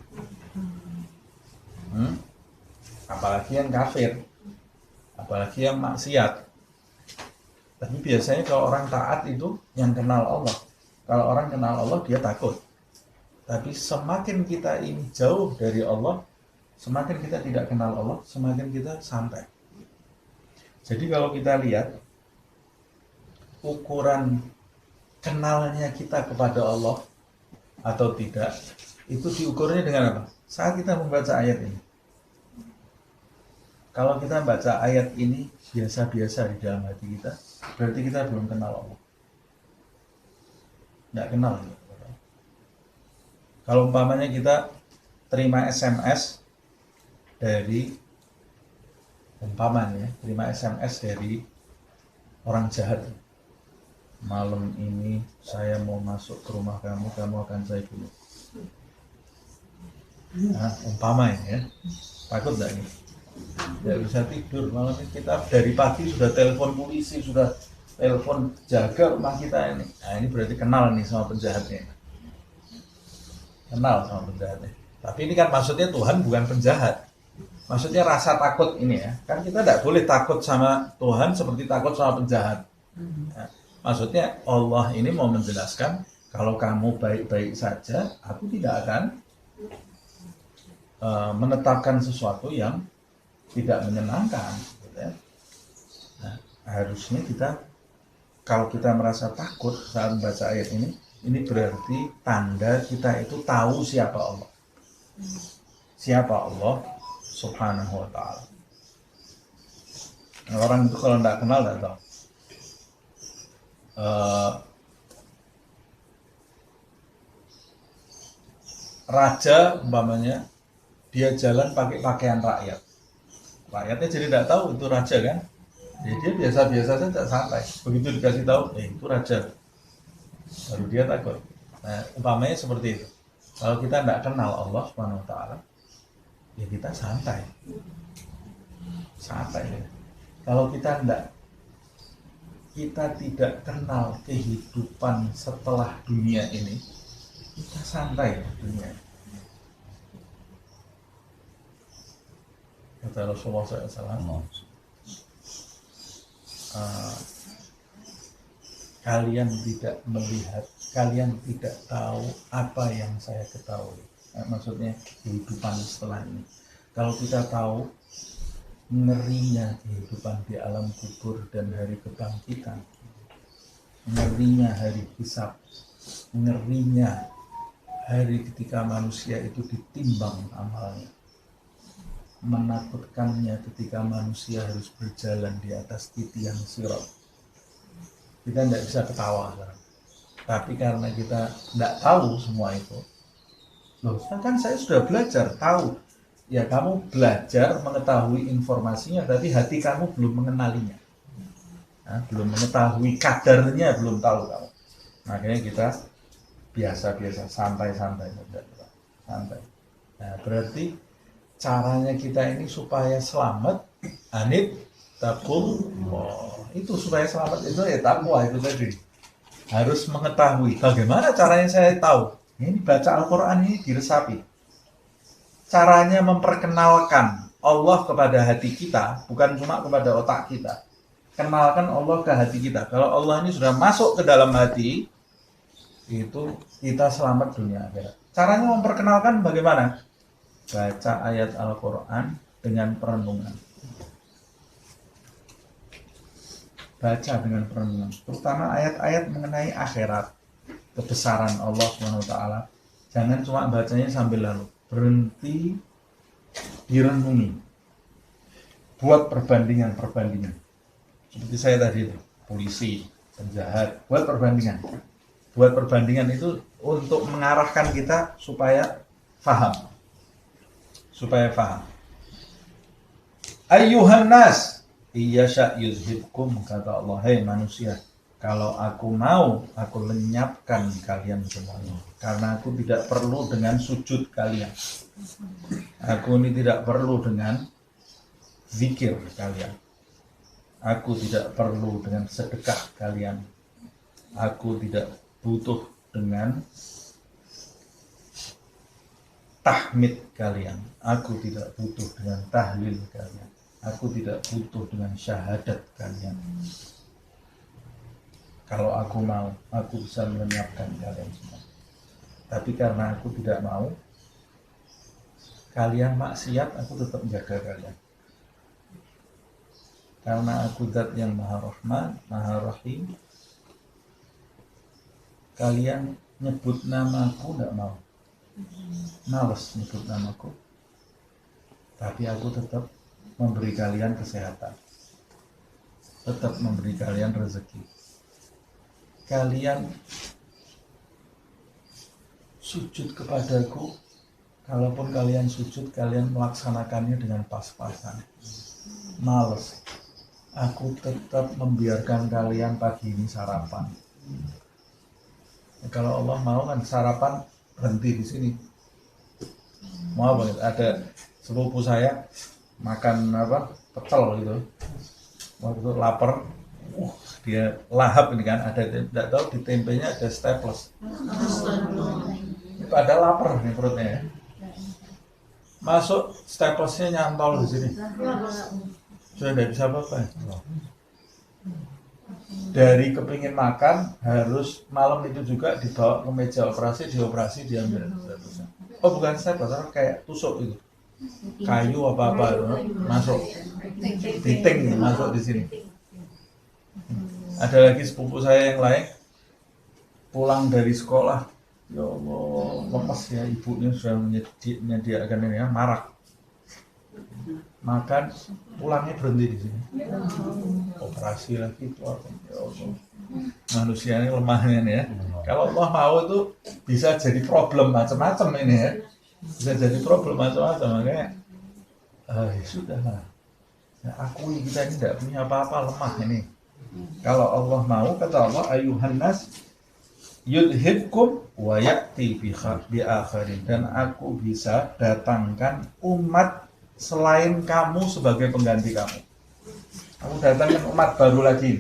Apalagi yang kafir, apalagi yang maksiat. Tapi biasanya kalau orang taat itu yang kenal Allah. Kalau orang kenal Allah dia takut. Tapi semakin kita ini jauh dari Allah, semakin kita tidak kenal Allah, semakin kita santai. Jadi kalau kita lihat ukuran kenalnya kita kepada Allah atau tidak, itu diukurnya dengan apa? Saat kita membaca ayat ini. Kalau kita baca ayat ini biasa-biasa di dalam hati kita, berarti kita belum kenal Allah. Nggak kenal. Kalau umpamanya kita terima SMS dari terima SMS dari orang jahat. Malam ini saya mau masuk ke rumah kamu, kamu akan saya bunuh. Nah, umpamanya ya, takut nggak nih? Nggak bisa tidur malam ini, kita dari pagi sudah telepon polisi, sudah telepon jaga rumah kita ini. Nah ini berarti kenal nih sama penjahatnya. Kenal sama penjahatnya. Tapi ini kan maksudnya Tuhan bukan penjahat. Maksudnya rasa takut ini ya. Kan kita tidak boleh takut sama Tuhan seperti takut sama penjahat. Nah, maksudnya Allah ini mau menjelaskan kalau kamu baik-baik saja, aku tidak akan menetapkan sesuatu yang tidak menyenangkan. Gitu ya. Nah, harusnya kita kalau kita merasa takut saat membaca ayat ini berarti tanda kita itu tahu siapa Allah. Siapa Allah Subhanahu wa ta'ala. Nah, orang itu kalau tidak kenal tidak tahu. Raja umpamanya dia jalan pakai pakaian rakyat. Rakyatnya jadi tidak tahu itu raja kan. Jadi dia biasa-biasa saja santai. Begitu dikasih tahu, itu raja. Baru dia takut. Nah, umpamanya seperti itu. Kalau kita tidak kenal Allah Subhanahu wa ta'ala, ya kita santai. Santai ya. Kalau kita tidak kenal kehidupan setelah dunia ini, kita santai dunia. Kata Rasulullah SAW, kalian tidak melihat, kalian tidak tahu apa yang saya ketahui. Maksudnya kehidupan setelah ini. Kalau kita tahu ngerinya kehidupan di alam kubur dan hari kebangkitan, ngerinya hari hisab, ngerinya hari ketika manusia itu ditimbang amalnya, menakutkannya ketika manusia harus berjalan di atas titian sirat. Kita tidak bisa ketawa kan? Tapi karena kita tidak tahu semua itu, loh kan saya sudah belajar tahu. Ya kamu belajar mengetahui informasinya, tapi hati kamu belum mengenalinya. Nah, belum mengetahui kadarnya, belum tahu kamu. Makanya kita biasa-biasa, santai-santai. Santai. Nah, berarti caranya kita ini supaya selamat, anit takul. Itu supaya selamat itu ya takwa itu tadi. Harus mengetahui. Bagaimana caranya saya tahu? Ini baca Al-Quran ini diresapi. Caranya memperkenalkan Allah kepada hati kita, bukan cuma kepada otak kita. Kenalkan Allah ke hati kita. Kalau Allah ini sudah masuk ke dalam hati, itu kita selamat dunia akhirat. Caranya memperkenalkan bagaimana? Baca ayat Al-Quran dengan perenungan. Baca dengan perenungan. Terutama ayat-ayat mengenai akhirat. Kebesaran Allah SWT. Jangan cuma bacanya sambil lalu. Berhenti, direnungi, buat perbandingan. Seperti saya tadi itu, polisi, penjahat, buat perbandingan itu untuk mengarahkan kita supaya faham. Ayyuhan nas, iyasha yuzhibkum, kata Allah, hei manusia, kalau aku mau, aku lenyapkan kalian semuanya. Karena aku tidak perlu dengan sujud kalian. Aku ini tidak perlu dengan zikir kalian. Aku tidak perlu dengan sedekah kalian. Aku tidak butuh dengan tahmid kalian. Aku tidak butuh dengan tahlil kalian. Aku tidak butuh dengan syahadat kalian. Kalau aku mau, aku bisa melenyapkan kalian semua. Tapi karena aku tidak mau, kalian maksiat, aku tetap menjaga kalian. Karena aku zat yang maha rahman, maha rahim. Kalian nyebut namaku tidak mau. Males nyebut namaku. Tapi aku tetap memberi kalian kesehatan. Tetap memberi kalian rezeki. Kalian sujud kepadaku, kalaupun kalian sujud, kalian melaksanakannya dengan pas-pasan. Males. Aku tetap membiarkan kalian pagi ini sarapan. Kalau Allah mau kan sarapan berhenti di sini. Mau banget. Ada sepupu saya makan pecel gitu. Waktu itu lapar. Dia lahap ini kan, ada tidak tahu di tempenya ada staples. Itu ada lapar nih perutnya ya. Masuk staplesnya nyantol di sini. Sudah tidak bisa apa-apa. Dari kepingin makan harus malam itu juga dibawa ke meja operasi, dioperasi diambil staplesnya. Oh bukan staples, kayak tusuk itu. Kayu apa-apa itu masuk. Titing masuk di sini. Ada lagi sepupu saya yang lain pulang dari sekolah, ya Allah lemes ya, ibunya sudah menyediakan ini ya, marak makan, pulangnya berhenti di sini, operasi lagi itu apa? Ya Allah, manusia ini lemahnya nih ya. Kalau Allah mau itu bisa jadi problem macam-macam ini ya, bisa jadi problem macam-macam. Makanya ya sudah lah, ya, akui kita ini tidak punya apa-apa, lemah ini. Kalau Allah mau, kata Allah, ayuhan nas yudhibkum wa ya'ti bi akharin, dan aku bisa datangkan umat selain kamu sebagai pengganti kamu. Aku datangkan umat baru lagi.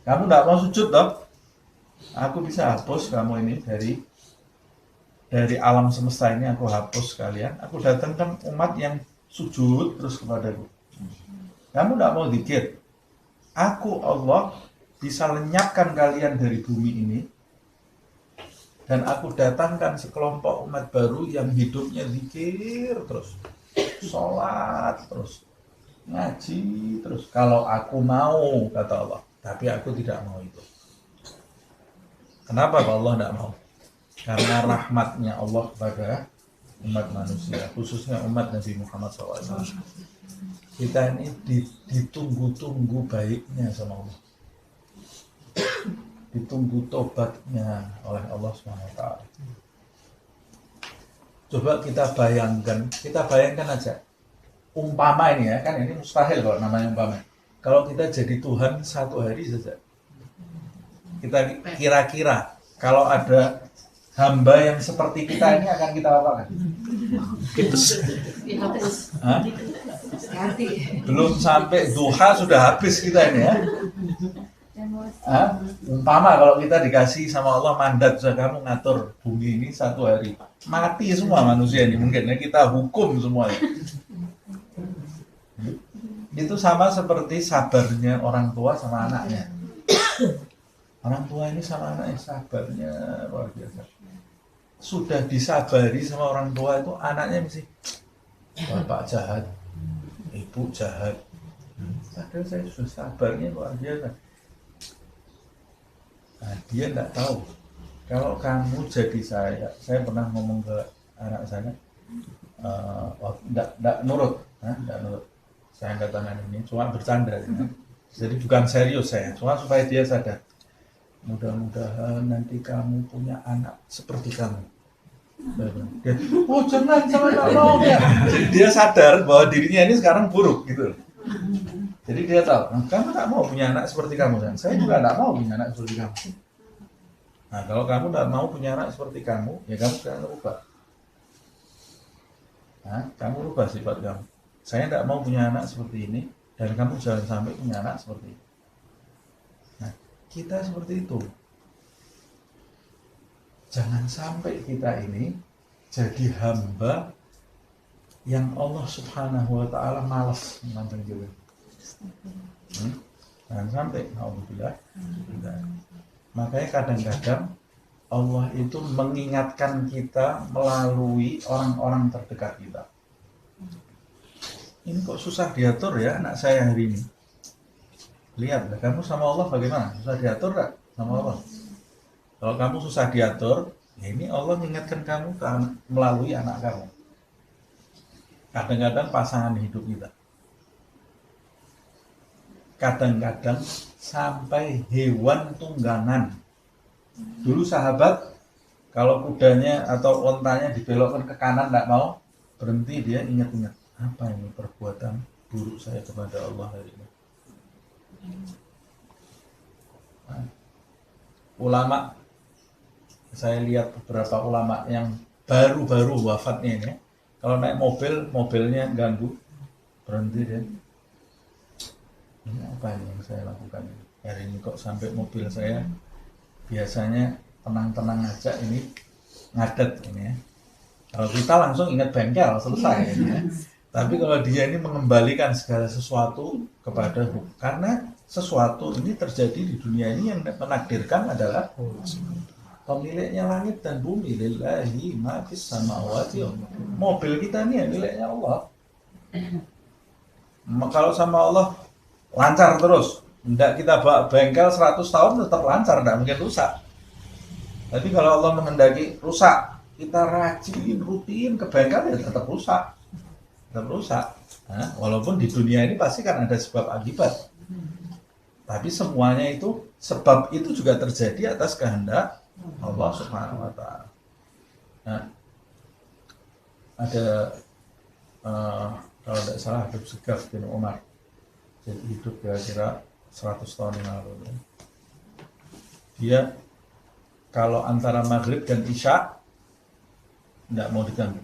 Kamu tidak mau sujud toh? Aku bisa hapus kamu ini dari alam semesta ini, aku hapus kalian. Aku datangkan umat yang sujud terus kepadaku. Kamu tidak mau zikir. Aku Allah bisa lenyapkan kalian dari bumi ini, dan aku datangkan sekelompok umat baru yang hidupnya zikir terus, sholat terus, ngaji terus. Kalau aku mau, kata Allah, tapi aku tidak mau itu. Kenapa Allah tidak mau? Karena rahmatnya Allah kepada umat manusia, khususnya umat Nabi Muhammad SAW. Kita ini ditunggu-tunggu baiknya sama Allah, ditunggu tobatnya oleh Allah SWT. Coba kita bayangkan aja, umpama ini ya, kan ini mustahil kalau namanya umpama. Kalau kita jadi Tuhan satu hari saja, kita kira-kira kalau ada hamba yang seperti kita ini akan kita apakan? Dihapus. Belum sampai duha sudah habis kita ini ya. Umpama kalau kita dikasih sama Allah mandat, sudah kamu ngatur bumi ini satu hari, mati semua manusia ini mungkin ya, kita hukum semuanya. Itu sama seperti sabarnya orang tua sama anaknya. Orang tua ini sama anaknya sabarnya luar biasa. Sudah disabari sama orang tua itu, anaknya mesti bapak jahat, ibu jahat. Padahal saya sudah sabarnya luar biasa. Nah, dia tidak tahu. Kalau kamu jadi saya pernah ngomong ke anak saya, tidak nurut, tidak nurut. Saya katakan ini cuma bercanda, ya. Jadi bukan serius saya, cuma supaya dia sadar. Mudah-mudahan nanti kamu punya anak seperti kamu. Dia, oh jangan mau ya. Jadi dia sadar bahwa dirinya ini sekarang buruk gitu. Jadi dia tahu, kamu tak mau punya anak seperti kamu kan? Saya juga tidak mau punya anak seperti kamu. Nah kalau kamu tidak mau punya anak seperti kamu, ya kamu sekarang rubah. Nah, kamu rubah sifat kamu. saya tidak mau punya anak seperti ini, dan kamu jangan sampai punya anak seperti ini. Nah, kita seperti itu. Jangan sampai kita ini jadi hamba yang Allah Subhanahu wa Ta'ala malas menantang juga. Jangan sampai, alhamdulillah. Makanya kadang-kadang Allah itu mengingatkan kita melalui orang-orang terdekat kita. Ini kok susah diatur ya anak saya hari ini. Lihatlah, kamu sama Allah bagaimana? Susah diatur gak sama Allah? Kalau kamu susah diatur, ya ini Allah mengingatkan kamu melalui anak kamu. Kadang-kadang pasangan hidup kita. Kadang-kadang sampai hewan tunggangan. Dulu sahabat, kalau kudanya atau ontanya dibelokkan ke kanan tidak mau berhenti, dia ingat-ingat. Apa ini perbuatan buruk saya kepada Allah hari ini? Nah, ulama, saya lihat beberapa ulama yang baru-baru wafatnya ini, kalau naik mobilnya ganggu, berhenti dia. Ini apa ini yang saya lakukan ini? Hari ini kok sampai mobil saya biasanya tenang-tenang aja, ini ngadet ini ya. Kalau kita langsung ingat bengkel, selesai ini ya. Tapi kalau dia ini mengembalikan segala sesuatu kepada hukum, karena sesuatu ini terjadi di dunia ini yang menakdirkan adalah pemiliknya langit dan bumi. Lillahi ma fis samawati. Mobil kita ini ya miliknya Allah. Kalau sama Allah lancar terus, tidak kita bawa bengkel 100 tahun tetap lancar, tidak mungkin rusak. Tapi kalau Allah menghendaki rusak, kita rajin rutin ke bengkel ya tetap rusak. Nah, walaupun di dunia ini pasti kan ada sebab akibat, tapi semuanya itu sebab itu juga terjadi atas kehendak Allah Subhanahu wa Ta'ala. Nah, ada kalau tidak salah Habib Segaf bin Umar, jadi hidup kira-kira 100 tahun yang lalu. Dia kalau antara maghrib dan isya tidak mau diganggu.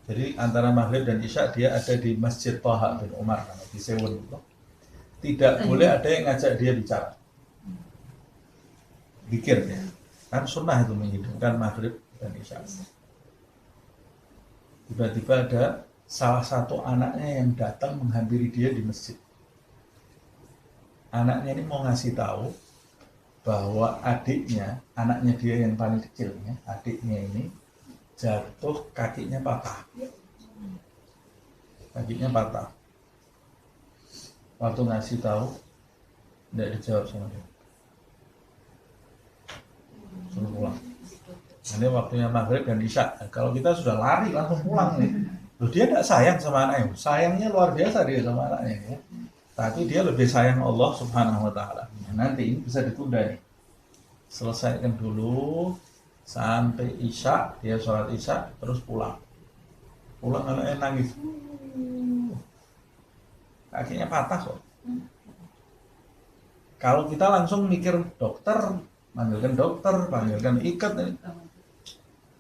Jadi antara maghrib dan isya dia ada di Masjid Thaha bin Umar di Sewon. Tidak boleh ada yang ngajak dia bicara. Zikir ya. Kan sunnah itu menghidupkan maghrib dan isya. Tiba-tiba ada salah satu anaknya yang datang menghampiri dia di masjid. Anaknya ini mau ngasih tahu bahwa adiknya, anaknya dia yang paling kecilnya, adiknya ini jatuh, kakinya patah. Waktu ngasih tahu, tidak dijawab sama dia. Suruh pulang. Ini waktunya maghrib dan isya. Kalau kita sudah lari langsung pulang nih. Loh, dia tidak sayang sama anaknya. Sayangnya luar biasa dia sama anaknya. Ya. Tapi dia lebih sayang Allah Subhanahu wa Ta'ala. Nanti ini bisa ditunda nih. Selesaikan dulu sampai isya, dia sholat isya terus pulang anaknya nangis, kakinya patah kok. Kalau kita langsung mikir dokter, panggilkan ikat,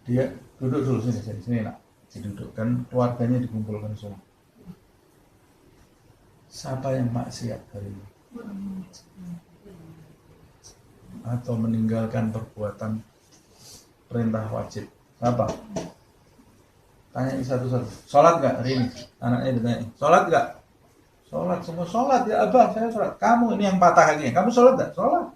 dia duduk dulu sini nak, didudukkan, keluarganya dikumpulkan semua. Siapa yang maksiat hari ini atau meninggalkan perbuatan perintah wajib? Apa? Tanya satu-satu. Sholat nggak hari ini? Anaknya ditanya. Sholat nggak? Sholat, semua sholat ya abah, saya sholat. Kamu ini yang patah kakinya, kamu sholat nggak? Sholat.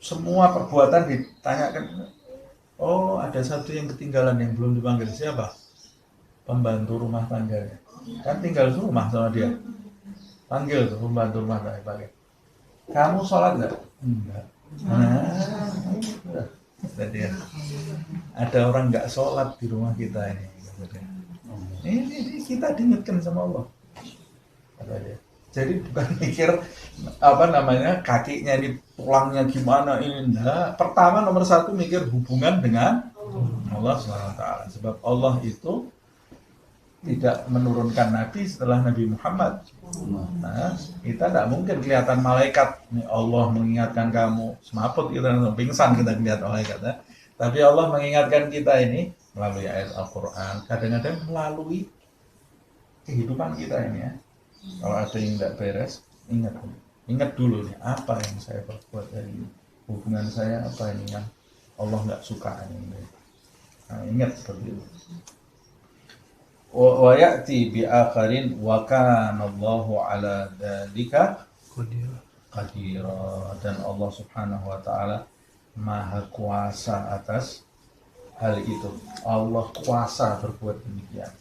Semua perbuatan ditanyakan. Oh, ada satu yang ketinggalan yang belum dipanggil. Siapa? Pembantu rumah tangganya. Kan tinggal serumah sama dia. Panggil tuh pembantu rumah tangga. Kamu sholat nggak? Enggak. Jadi ada orang nggak sholat di rumah kita ini. Ini kita diingatkan sama Allah. Jadi bukan mikir kakinya ini, tulangnya gimana ini. Nah, pertama nomor satu mikir hubungan dengan Allah SWT. Sebab Allah itu tidak menurunkan Nabi setelah Nabi Muhammad. Nah, kita tidak mungkin kelihatan malaikat. Nih Allah mengingatkan kamu, semaput kita pingsan kita lihat malaikat. Ya. Tapi Allah mengingatkan kita ini melalui ayat Al-Quran, kadang-kadang melalui kehidupan kita ini ya. Kalau ada yang tidak beres, ingat dulu nih, apa yang saya perbuat hari ini, hubungan saya apa ini yang Allah nggak suka ini. Nah, ingat seperti itu. Wa ya'ti bi akharin wa kana Allahu ala dzalika qadira, dan Allah Subhanahu wa taala maha kuasa atas hal itu. Allah kuasa berbuat demikian.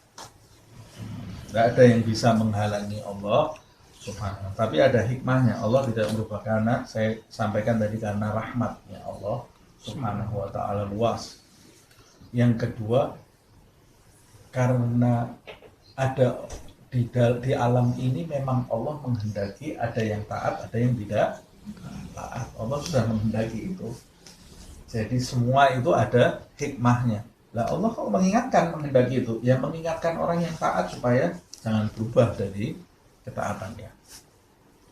Tidak ada yang bisa menghalangi Allah Subhanahu. Tapi ada hikmahnya. Allah tidak merubah, karena saya sampaikan tadi, karena rahmatnya Allah Subhanahu wa taala luas. Yang kedua, karena ada di alam ini memang Allah menghendaki ada yang taat, ada yang tidak taat. Allah sudah menghendaki itu. Jadi semua itu ada hikmahnya. Lah Allah kalau mengingatkan, menghendaki itu, ya mengingatkan orang yang taat supaya jangan berubah dari ketaatannya.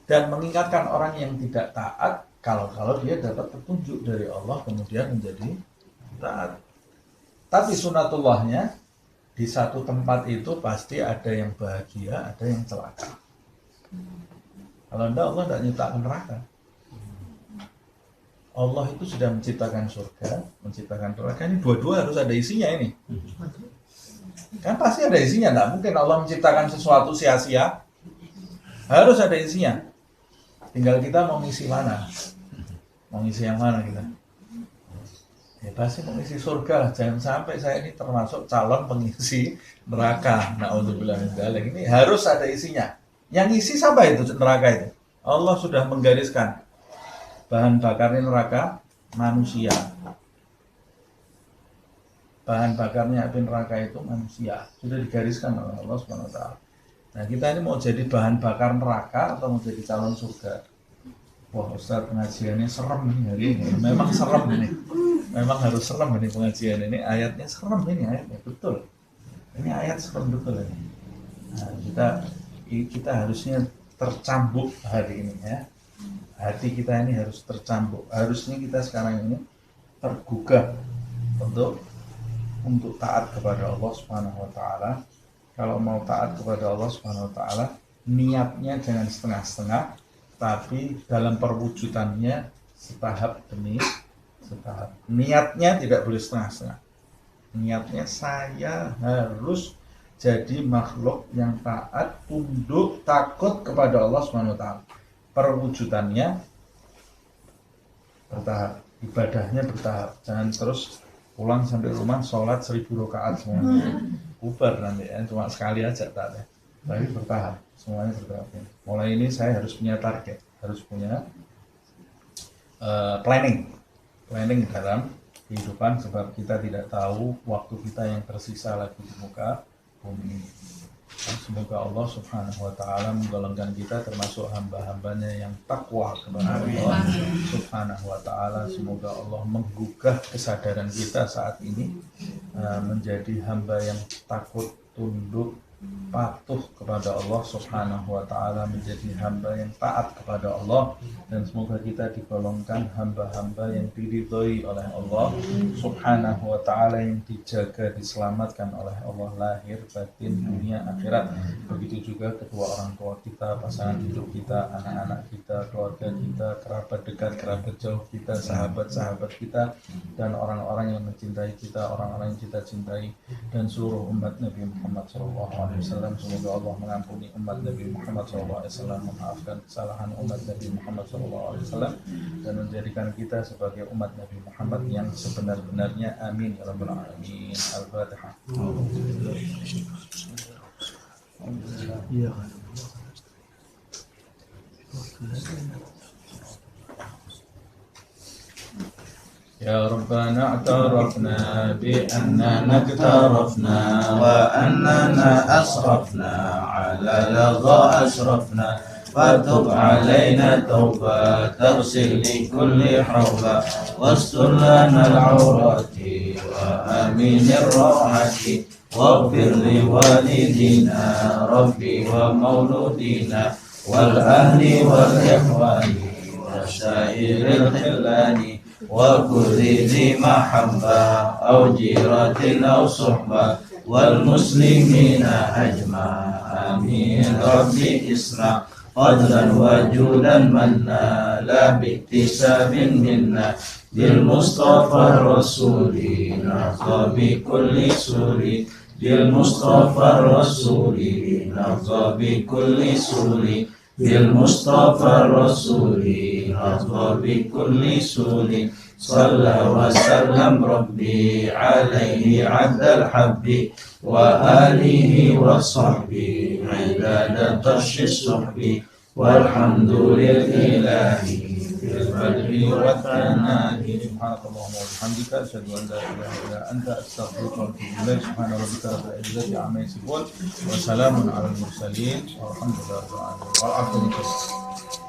Dan mengingatkan orang yang tidak taat kalau dia dapat petunjuk dari Allah kemudian menjadi taat. Tapi sunatullahnya, di satu tempat itu pasti ada yang bahagia, ada yang celaka. Kalau enggak, Allah tidak nyiptakan neraka. Allah itu sudah menciptakan surga, menciptakan neraka, ini dua-dua harus ada isinya ini. Kan pasti ada isinya, tidak mungkin Allah menciptakan sesuatu sia-sia. Harus ada isinya. Tinggal kita mau ngisi mana. Mau ngisi yang mana kita? Ya pasti mau ngisi surga lah. Jangan sampai saya ini termasuk calon pengisi neraka. Na'udzubillah min dzalik. Ini harus ada isinya. Yang isi siapa itu neraka itu? Allah sudah menggariskan. Bahan bakarnya neraka manusia. Bahan bakarnya api neraka itu manusia. Sudah digariskan oleh Allah Subhanahu wa taala. Nah, kita ini mau jadi bahan bakar neraka atau mau jadi calon surga? Wah, Ustaz, pengajiannya serem nih hari ini. Memang serem ini. Memang harus serem ini pengajian ini. Ayatnya serem ini ayatnya, betul. Ini ayat serem betul ini. Nah, kita harusnya tercambuk hari ini ya. Hati kita ini harus tercambuk. Harusnya kita sekarang ini tergugah untuk taat kepada Allah Subhanahu wa taala. Kalau mau taat kepada Allah Subhanahu wa taala, niatnya jangan setengah-setengah, tapi dalam perwujudannya setahap demi setahap. Niatnya tidak boleh setengah-setengah. Niatnya saya harus jadi makhluk yang taat, tunduk, takut kepada Allah Subhanahu wa taala. Perwujudannya bertahap, ibadahnya bertahap. Jangan terus pulang sampai rumah sholat 1000 rakaat semuanya. Bubar nanti ya, cuma sekali aja tak ya. Tapi bertahap, semuanya bertahap. Mulai ini saya harus punya target, harus punya planning dalam kehidupan, sebab kita tidak tahu waktu kita yang tersisa lagi di muka bumi ini. Semoga Allah Subhanahu wa taala menggolongkan kita termasuk hamba-hambanya yang takwa kepada Allah Subhanahu wa taala. Semoga Allah menggugah kesadaran kita saat ini menjadi hamba yang takut, tunduk, patuh kepada Allah Subhanahu wa taala, menjadi hamba yang taat kepada Allah, dan semoga kita digolongkan hamba-hamba yang diridhoi oleh Allah Subhanahu wa taala, yang dijaga, diselamatkan oleh Allah lahir, batin, dunia, akhirat. Begitu juga kedua orang tua kita, pasangan hidup kita, anak-anak kita, keluarga kita, kerabat dekat, kerabat jauh kita, sahabat-sahabat kita, dan orang-orang yang mencintai kita, orang-orang yang kita cintai, dan seluruh umat Nabi Muhammad SAW. Semoga Allah mengampuni umat Nabi Muhammad SAW, memaafkan kesalahan umat Nabi Muhammad SAW, dan menjadikan kita sebagai umat Nabi Muhammad yang sebenar-benarnya. Amin ya rabbal alamin. Al-Fatihah. Ya Rabbana a'tarafna bi'annana iktarafna wa annana asrafna ala lagha asrafna fatub alaina tawba taghsil li kulli hawba wastur lana al-awrati wa aminir rawati waghfir li walidina rabbi wa mauludina wal ahli wal ikhwani wa syairil khillani وكل ذي محبة أو جيرة أو صحبة والمسلمين أجمع آمين ربي اسمع فضلا وجودا منا لا باكتساب منا للمصطفى الرسول نرضى بكل سور للمصطفى الرسول نرضى بكل سور للمصطفى الرسول نرضى بكل سور صلى وسلم ربي عليه عد الحب وآله وصحبه عداد طش الصحب والحمد لله في البدر والثناء سبحانك اللهم وبحمدك أشهد أن لا إله إلا أنت أستغفرك وأتوب إليك سبحان ربك رب العزة عما يصفون وسلام على المرسلين والحمد لله رب العالمين والعفو منكم.